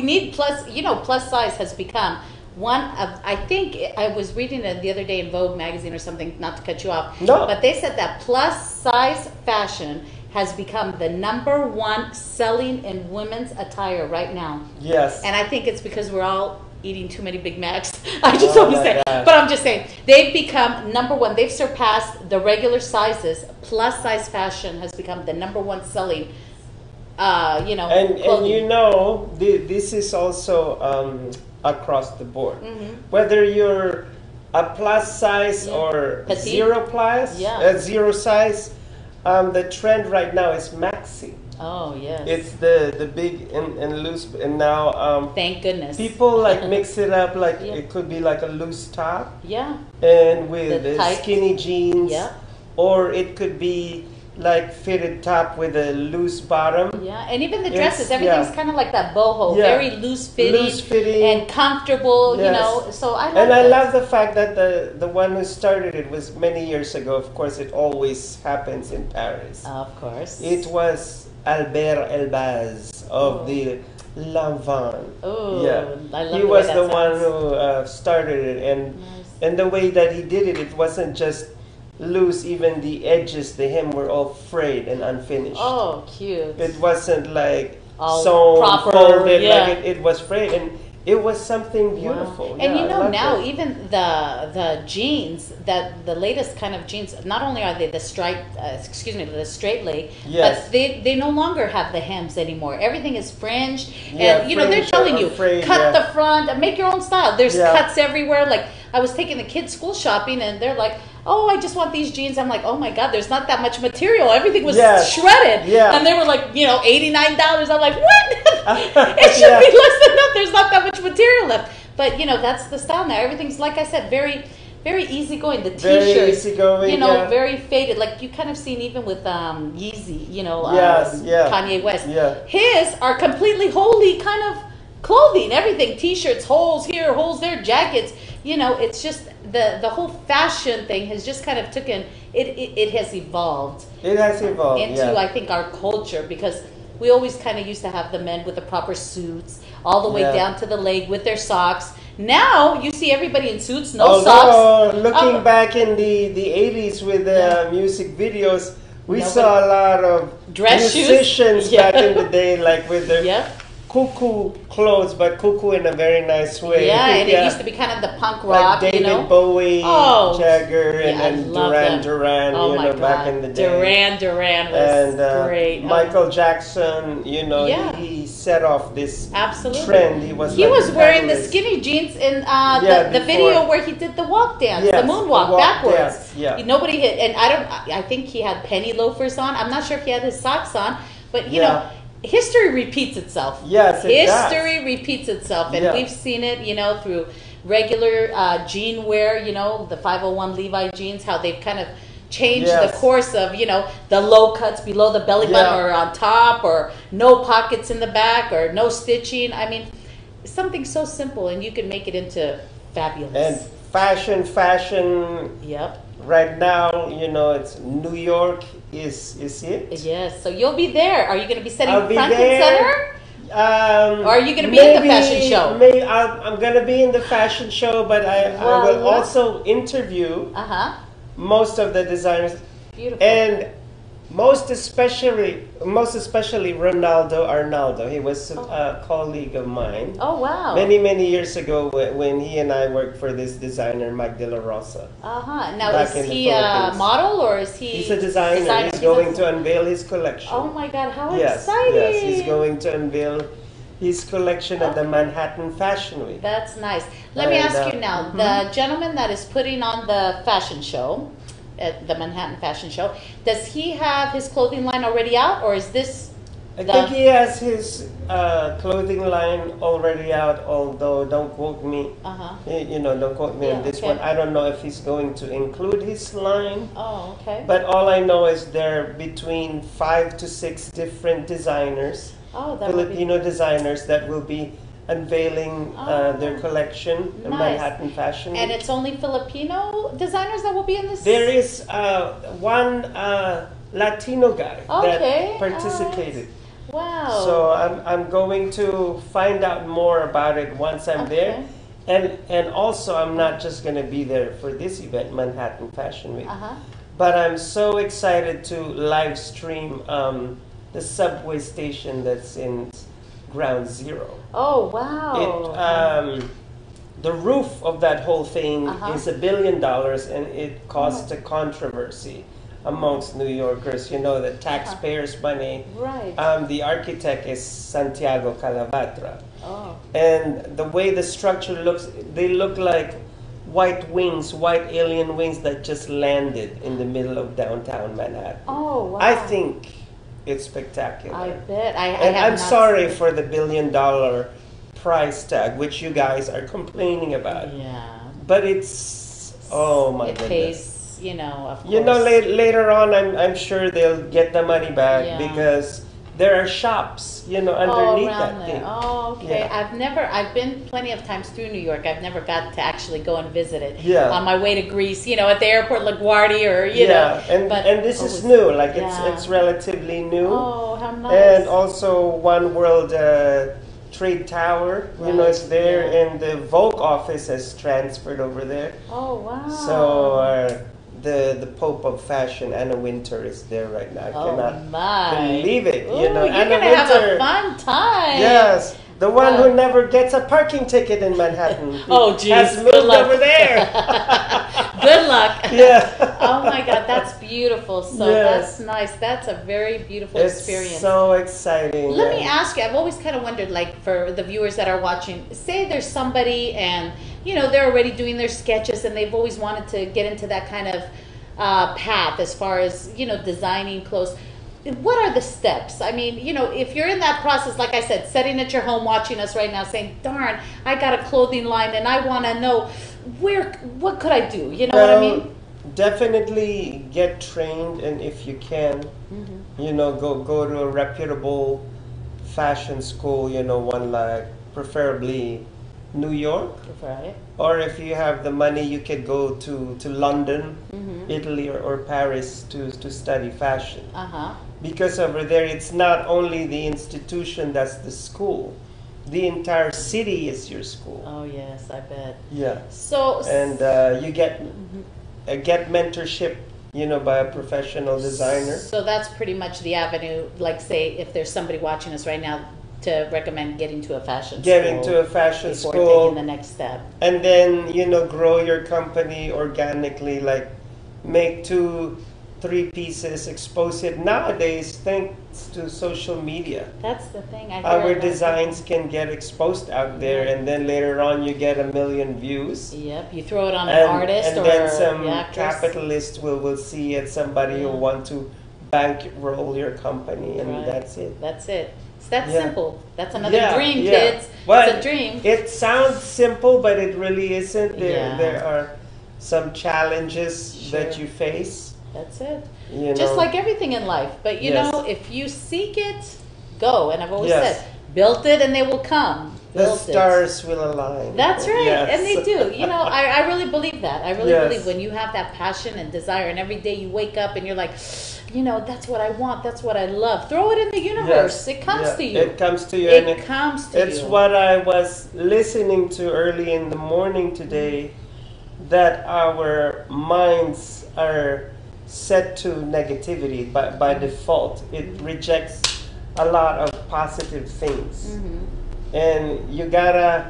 Speaker 2: need plus size has become one of, I think I was reading it the other day in Vogue magazine or something, not to cut you off, but they said that plus size fashion has become the #1 selling in women's attire right now.
Speaker 1: Yes.
Speaker 2: And I think it's because we're all eating too many Big Macs. I just don't say, but I'm just saying, they've become #1. They've surpassed the regular sizes. Plus size fashion has become the #1 selling
Speaker 1: and this is also across the board. Whether you're a plus size or
Speaker 2: petite.
Speaker 1: zero size, the trend right now is maxi.
Speaker 2: Oh yes.
Speaker 1: It's the big and loose, and now
Speaker 2: thank goodness
Speaker 1: people like mix it up, like
Speaker 2: Yeah.
Speaker 1: it could be like a loose top,
Speaker 2: Yeah.
Speaker 1: and with
Speaker 2: The tight.
Speaker 1: skinny jeans,
Speaker 2: Yeah.
Speaker 1: or it could be like fitted top with a loose bottom.
Speaker 2: Yeah, and even the
Speaker 1: It's-
Speaker 2: dresses, everything's
Speaker 1: yeah.
Speaker 2: kind of like that boho,
Speaker 1: Yeah.
Speaker 2: very loose fitting,
Speaker 1: Loose fitting.
Speaker 2: and comfortable. You
Speaker 1: Yes.
Speaker 2: know, so I love
Speaker 1: And I
Speaker 2: that.
Speaker 1: love the fact that the one who started it was many years ago. Of course, it always happens in Paris.
Speaker 2: Of course.
Speaker 1: It was Albert Elbaz of
Speaker 2: Oh.
Speaker 1: the Lanvin.
Speaker 2: Oh,
Speaker 1: Yeah,
Speaker 2: I love
Speaker 1: he
Speaker 2: the way
Speaker 1: was
Speaker 2: that
Speaker 1: the one
Speaker 2: sounds.
Speaker 1: who started it, and the way that he did it, it wasn't just loose. Even the edges, the hem, were all frayed and unfinished.
Speaker 2: Oh, cute.
Speaker 1: It wasn't like
Speaker 2: All
Speaker 1: sewn,
Speaker 2: proper,
Speaker 1: folded,
Speaker 2: yeah.
Speaker 1: like it was frayed, and it was something beautiful.
Speaker 2: And
Speaker 1: Yeah,
Speaker 2: you
Speaker 1: I
Speaker 2: know
Speaker 1: loved
Speaker 2: now,
Speaker 1: it.
Speaker 2: even the jeans, that the latest kind of jeans, not only are they the the straight leg,
Speaker 1: Yes.
Speaker 2: but they no longer have the hems anymore. Everything is fringed,
Speaker 1: Yeah,
Speaker 2: and you know they're
Speaker 1: fringed
Speaker 2: telling
Speaker 1: or
Speaker 2: you
Speaker 1: frayed,
Speaker 2: cut
Speaker 1: yeah.
Speaker 2: the front and make your own style. There's
Speaker 1: Yeah.
Speaker 2: cuts everywhere. Like I was taking the kids school shopping, and they're like, "Oh, I just want these jeans." I'm like, "Oh my God, there's not that much material. Everything was
Speaker 1: Yes.
Speaker 2: shredded."
Speaker 1: Yeah.
Speaker 2: And they were like, $89. I'm like, "What? It should
Speaker 1: Yeah.
Speaker 2: be less than that. There's not that much material left." But you know, that's the style now. Everything's, like I said, very, very easygoing. The
Speaker 1: Very
Speaker 2: t-shirts,
Speaker 1: easygoing,
Speaker 2: you know,
Speaker 1: yeah.
Speaker 2: very faded. Like you kind of seen even with Yeezy, you know,
Speaker 1: Yes, yeah.
Speaker 2: Kanye West.
Speaker 1: Yeah.
Speaker 2: His are completely wholly kind of clothing, everything, t-shirts, holes here, holes there, jackets. You know, it's just the whole fashion thing has just kind of taken it has evolved.
Speaker 1: It has evolved
Speaker 2: into
Speaker 1: yeah.
Speaker 2: I think our culture, because we always kind of used to have the men with the proper suits all the way
Speaker 1: Yeah.
Speaker 2: down to the leg with their socks. Now you see everybody in suits, no
Speaker 1: Although,
Speaker 2: socks.
Speaker 1: looking back in the 80s with the music videos, we saw a lot of
Speaker 2: Dress shoes.
Speaker 1: musicians
Speaker 2: Yeah.
Speaker 1: back in the day, like with their
Speaker 2: Yep.
Speaker 1: cuckoo clothes, but cuckoo in a very nice way.
Speaker 2: Yeah, and it used to be kind of the punk rock,
Speaker 1: like David
Speaker 2: you know.
Speaker 1: Bowie,
Speaker 2: Oh,
Speaker 1: Jagger,
Speaker 2: yeah, I
Speaker 1: and
Speaker 2: love
Speaker 1: Duran
Speaker 2: them.
Speaker 1: Duran,
Speaker 2: Oh
Speaker 1: you
Speaker 2: my
Speaker 1: know,
Speaker 2: God.
Speaker 1: back in the day.
Speaker 2: Duran was
Speaker 1: and
Speaker 2: great.
Speaker 1: Michael Jackson, you know,
Speaker 2: Yeah.
Speaker 1: he set off this
Speaker 2: Absolutely.
Speaker 1: trend. He was
Speaker 2: He
Speaker 1: like
Speaker 2: was
Speaker 1: the
Speaker 2: wearing the
Speaker 1: catalyst.
Speaker 2: skinny jeans in
Speaker 1: Yeah,
Speaker 2: the
Speaker 1: before.
Speaker 2: video where he did the walk dance,
Speaker 1: Yes,
Speaker 2: the moonwalk
Speaker 1: the walk
Speaker 2: backwards.
Speaker 1: dance, yeah.
Speaker 2: Nobody hit, and I think he had penny loafers on. I'm not sure if he had his socks on, but you
Speaker 1: Yeah.
Speaker 2: know, history repeats itself.
Speaker 1: Yes, it
Speaker 2: history repeats itself, and
Speaker 1: Yeah.
Speaker 2: we've seen it, you know, through regular jean wear. You know, the 501 Levi jeans, how they've kind of changed
Speaker 1: Yes.
Speaker 2: the course of, you know, the low cuts below the belly button
Speaker 1: Yeah.
Speaker 2: or on top, or no pockets in the back, or no stitching. I mean, something so simple, and you can make it into fabulous.
Speaker 1: And fashion.
Speaker 2: Yep.
Speaker 1: Right now, you know, it's New York is it?
Speaker 2: Yes. So you'll be there. Are you going to be setting
Speaker 1: I'll be
Speaker 2: front
Speaker 1: there.
Speaker 2: and center? Or are you going to be in the
Speaker 1: Maybe-
Speaker 2: fashion show?
Speaker 1: Maybe I'm going to be in the fashion show, but I will
Speaker 2: Voila.
Speaker 1: also interview most of the designers.
Speaker 2: Beautiful.
Speaker 1: And most especially Ronaldo Arnaldo. He was a colleague of mine.
Speaker 2: Oh, wow.
Speaker 1: Many years ago when he and I worked for this designer, Mike De La Rosa.
Speaker 2: Now,
Speaker 1: Back
Speaker 2: is
Speaker 1: in the
Speaker 2: he a
Speaker 1: Philippines.
Speaker 2: model, or is he?
Speaker 1: He's a designer. He's going to unveil his collection.
Speaker 2: Oh my God! How
Speaker 1: Yes,
Speaker 2: exciting!
Speaker 1: yes, he's going to unveil his collection at the Manhattan Fashion Week.
Speaker 2: That's nice. Let me
Speaker 1: And,
Speaker 2: ask you now: the gentleman that is putting on the fashion show, at the Manhattan Fashion Show, does he have his clothing line already out, or is this?
Speaker 1: I think he has his clothing line already out, although don't quote me. You know, don't quote me on this
Speaker 2: okay.
Speaker 1: one. I don't know if he's going to include his line.
Speaker 2: Oh, okay.
Speaker 1: But all I know is there are between 5 to 6 different designers,
Speaker 2: Oh, that would be-
Speaker 1: Filipino designers that will be unveiling their collection, the
Speaker 2: Nice.
Speaker 1: Manhattan Fashion
Speaker 2: And
Speaker 1: Week.
Speaker 2: it's only Filipino designers that will be in this.
Speaker 1: There is one Latino guy
Speaker 2: Okay,
Speaker 1: that participated.
Speaker 2: Wow.
Speaker 1: So I'm going to find out more about it once I'm there. And also I'm not just going to be there for this event, Manhattan Fashion Week. But I'm so excited to live stream the subway station that's in Ground Zero.
Speaker 2: Oh wow.
Speaker 1: The roof of that whole thing is $1 billion, and it caused
Speaker 2: Oh.
Speaker 1: a controversy amongst New Yorkers. You know, the taxpayers' money.
Speaker 2: Right.
Speaker 1: The architect is Santiago Calavatra.
Speaker 2: Oh.
Speaker 1: And the way the structure looks, they look like white wings, white alien wings that just landed in the middle of downtown Manhattan.
Speaker 2: Oh wow.
Speaker 1: I think it's spectacular.
Speaker 2: I bet. I
Speaker 1: And
Speaker 2: have
Speaker 1: I'm
Speaker 2: not
Speaker 1: sorry
Speaker 2: seen it.
Speaker 1: for the $1 billion price tag, which you guys are complaining about.
Speaker 2: Yeah.
Speaker 1: But it's, oh my
Speaker 2: It
Speaker 1: goodness.
Speaker 2: pays, you know, of course.
Speaker 1: You know, later on, I'm sure they'll get the money back
Speaker 2: Yeah.
Speaker 1: because there are shops, you know, underneath
Speaker 2: around
Speaker 1: that
Speaker 2: there.
Speaker 1: thing.
Speaker 2: Oh, okay.
Speaker 1: Yeah.
Speaker 2: I've been plenty of times through New York. I've never got to actually go and visit it.
Speaker 1: Yeah.
Speaker 2: On my way to Greece, you know, at the airport, LaGuardia, or you know.
Speaker 1: And this is new. Like it's relatively new.
Speaker 2: Oh, how nice.
Speaker 1: And also One World Trade Tower, you know, it's there, and the Vogue office has transferred over there.
Speaker 2: Oh, wow.
Speaker 1: So the Pope of Fashion, Anna Wintour, is there right now. I cannot believe it.
Speaker 2: Ooh,
Speaker 1: You know,
Speaker 2: you're
Speaker 1: Anna
Speaker 2: gonna have a
Speaker 1: Wintour.
Speaker 2: fun time.
Speaker 1: Yes. The one who never gets a parking ticket in Manhattan.
Speaker 2: Oh, geez.
Speaker 1: Has
Speaker 2: Good
Speaker 1: moved
Speaker 2: luck.
Speaker 1: over there.
Speaker 2: Good luck.
Speaker 1: Yeah.
Speaker 2: Oh my God, that's beautiful. So
Speaker 1: Yes.
Speaker 2: that's nice. That's a very beautiful
Speaker 1: It's
Speaker 2: experience.
Speaker 1: so exciting.
Speaker 2: Let me ask you, I've always kind of wondered, like, for the viewers that are watching, say there's somebody and, you know, they're already doing their sketches and they've always wanted to get into that kind of path as far as, you know, designing clothes. What are the steps? I mean, you know, if you're in that process, like I said, sitting at your home watching us right now saying, darn, I got a clothing line and I want to know what could I do? You know what I mean?
Speaker 1: Definitely get trained, and if you can, you know, go to a reputable fashion school, you know, one like preferably New York.
Speaker 2: Right.
Speaker 1: Or if you have the money, you could go to London, Italy, or Paris to study fashion.
Speaker 2: Uh-huh.
Speaker 1: Because over there, it's not only the institution that's the school. The entire city is your school.
Speaker 2: Oh, yes, I bet.
Speaker 1: Yeah.
Speaker 2: So
Speaker 1: and you get mentorship, you know, by a professional designer.
Speaker 2: So that's pretty much the avenue, like say if there's somebody watching us right now, to recommend getting to a fashion
Speaker 1: Getting
Speaker 2: school.
Speaker 1: to a fashion
Speaker 2: before
Speaker 1: school.
Speaker 2: taking the next step.
Speaker 1: And then, you know, grow your company organically, like make 2-3 pieces, expose it. Nowadays, thanks to social media,
Speaker 2: That's the thing. I hear
Speaker 1: our
Speaker 2: about
Speaker 1: designs can get exposed out there, and then later on you get 1 million views.
Speaker 2: Yep, you throw it on an artist
Speaker 1: and
Speaker 2: or
Speaker 1: then some
Speaker 2: the actress.
Speaker 1: capitalist will see it, somebody who want to bankroll your company, and
Speaker 2: Right.
Speaker 1: that's it.
Speaker 2: That's it. It's that
Speaker 1: Yeah.
Speaker 2: simple. That's another dream, kids.
Speaker 1: Well,
Speaker 2: it's a dream.
Speaker 1: It sounds simple, but it really isn't.
Speaker 2: Yeah.
Speaker 1: There are some challenges that you face.
Speaker 2: That's it.
Speaker 1: You
Speaker 2: Just
Speaker 1: know.
Speaker 2: like everything in life. But you
Speaker 1: Yes.
Speaker 2: know, if you seek it, go. And I've always
Speaker 1: Yes.
Speaker 2: said, build it and they will come.
Speaker 1: The
Speaker 2: Build it.
Speaker 1: stars will align.
Speaker 2: That's right,
Speaker 1: Yes.
Speaker 2: and they do. You know, I really believe that. I really
Speaker 1: Yes.
Speaker 2: believe when you have that passion and desire, and every day you wake up and you're like, you know, that's what I want. That's what I love. Throw it in the universe.
Speaker 1: Yes.
Speaker 2: It comes
Speaker 1: Yeah.
Speaker 2: to you.
Speaker 1: It comes to you.
Speaker 2: It
Speaker 1: and
Speaker 2: comes to
Speaker 1: It's
Speaker 2: you.
Speaker 1: what I was listening to early in the morning today, that our minds are set to negativity by default. It rejects a lot of positive things. And you gotta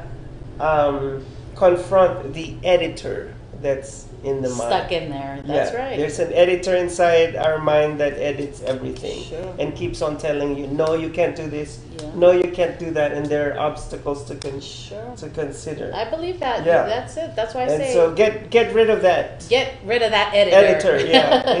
Speaker 1: confront the editor that's in the mind.
Speaker 2: Stuck in there. That's right.
Speaker 1: There's an editor inside our mind that edits everything and keeps on telling you, no, you can't do this. No, you can't do that. And there are obstacles to consider.
Speaker 2: I believe that.
Speaker 1: Yeah.
Speaker 2: That's it. That's why I
Speaker 1: And
Speaker 2: say
Speaker 1: so get rid of that.
Speaker 2: get rid of that editor.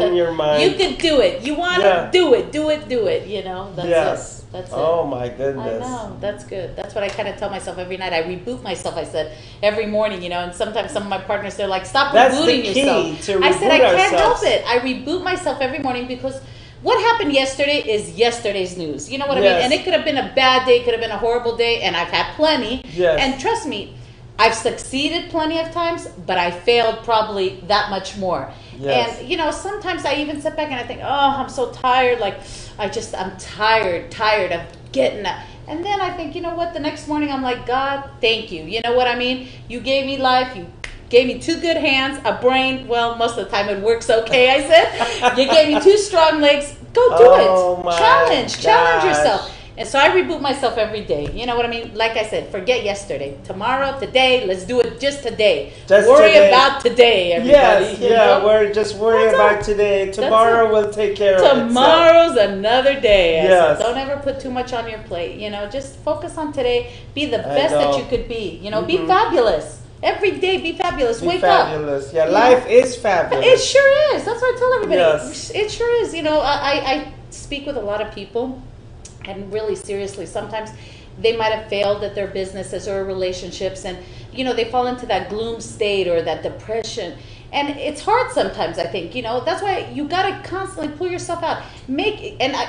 Speaker 1: In your mind.
Speaker 2: You can do it. You want to do it. Do it. You know. That's
Speaker 1: Yes.
Speaker 2: it. That's it.
Speaker 1: Oh my goodness.
Speaker 2: I know. That's good. That's what I kind of tell myself every night. I reboot myself. I said every morning, you know. And sometimes some of my partners, they're like, "Stop
Speaker 1: That's the
Speaker 2: rebooting
Speaker 1: key,
Speaker 2: yourself."
Speaker 1: to
Speaker 2: I said, "I
Speaker 1: reboot
Speaker 2: can't
Speaker 1: ourselves.
Speaker 2: help it. I reboot myself every morning because." What happened yesterday is yesterday's news. You know what I
Speaker 1: Yes.
Speaker 2: mean? And it could have been a bad day, could have been a horrible day, and I've had plenty.
Speaker 1: Yes.
Speaker 2: And trust me, I've succeeded plenty of times, but I failed probably that much more.
Speaker 1: Yes.
Speaker 2: And you know, sometimes I even sit back and I think, oh, I'm so tired. Like, I'm tired of getting up. And then I think, you know what? The next morning I'm like, God, thank you. You know what I mean? You gave me life. You gave me 2 good hands, a brain. Well, most of the time it works okay, I said. You gave me 2 strong legs. Go do
Speaker 1: Oh, my
Speaker 2: it. Challenge
Speaker 1: gosh.
Speaker 2: yourself. And so I reboot myself every day. You know what I mean? Like I said, forget yesterday. Tomorrow, today, let's do it just today.
Speaker 1: Just
Speaker 2: Worry
Speaker 1: today.
Speaker 2: about today, everybody.
Speaker 1: Yes,
Speaker 2: you
Speaker 1: yeah,
Speaker 2: know?
Speaker 1: we're just worried about today. Tomorrow
Speaker 2: it.
Speaker 1: will take care of itself.
Speaker 2: Tomorrow's another day. I
Speaker 1: Yes.
Speaker 2: said, don't ever put too much on your plate. You know, just focus on today. Be the
Speaker 1: I
Speaker 2: best that
Speaker 1: know.
Speaker 2: you could be. You know, be
Speaker 1: Mhm.
Speaker 2: fabulous. Every day, be fabulous.
Speaker 1: Be
Speaker 2: Wake
Speaker 1: fabulous.
Speaker 2: up.
Speaker 1: Yeah,
Speaker 2: You
Speaker 1: life
Speaker 2: know?
Speaker 1: is fabulous.
Speaker 2: It sure is. That's what I tell everybody.
Speaker 1: Yes.
Speaker 2: It sure is. You know, I speak with a lot of people, and really seriously, sometimes they might have failed at their businesses or relationships, and they fall into that gloom state or that depression. And it's hard sometimes, I think, that's why you got to constantly pull yourself out.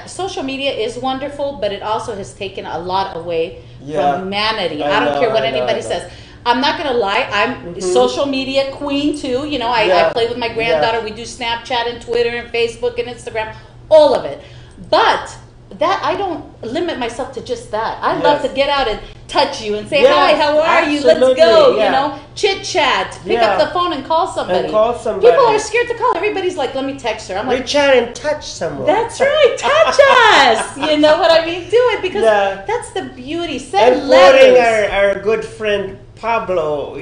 Speaker 2: Social media is wonderful, but it also has taken a lot away from humanity. I don't care what anybody says. I'm not going to lie. I'm social media queen too. I play with my granddaughter. We do Snapchat and Twitter and Facebook and Instagram, all of it. But that I don't limit myself to just that. I love to get out and touch you and say, hi, how are you? Let's go, chit chat, pick up the phone and call somebody. People are scared to call. Everybody's like, let me text her. I'm like,
Speaker 1: reach out and touch someone.
Speaker 2: That's right, touch us. You know what I mean? Do it, because that's the beauty. Send letters.
Speaker 1: And quoting our good friend Pablo,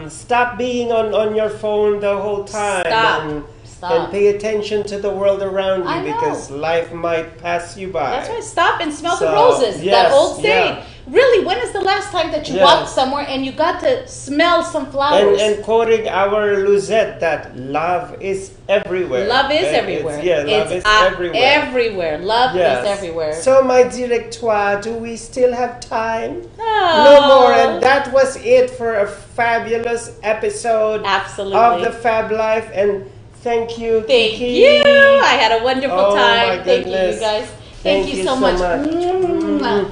Speaker 1: stop being on your phone the whole time.
Speaker 2: Stop.
Speaker 1: And pay attention to the world around you, because life might pass you by.
Speaker 2: That's right. Stop and smell the roses. That old saying. Yeah. Really, when is the last time that you walked somewhere and you got to smell some flowers?
Speaker 1: And quoting our Luzette, that love is everywhere.
Speaker 2: Love is everywhere.
Speaker 1: Love is everywhere.
Speaker 2: Everywhere. Love is everywhere.
Speaker 1: So, my directoire, do we still have time? No more. And that was it for a fabulous episode of the Fab Life. And thank you,
Speaker 2: Kiki. Thank you. I had a wonderful time. Thank you, you guys. Thank you so much.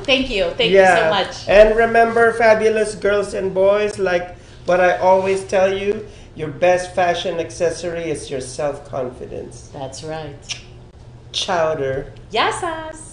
Speaker 2: Thank you. Thank you so much.
Speaker 1: And remember, fabulous girls and boys, like what I always tell you, your best fashion accessory is your self-confidence.
Speaker 2: That's right.
Speaker 1: Chowder.
Speaker 2: Yasas.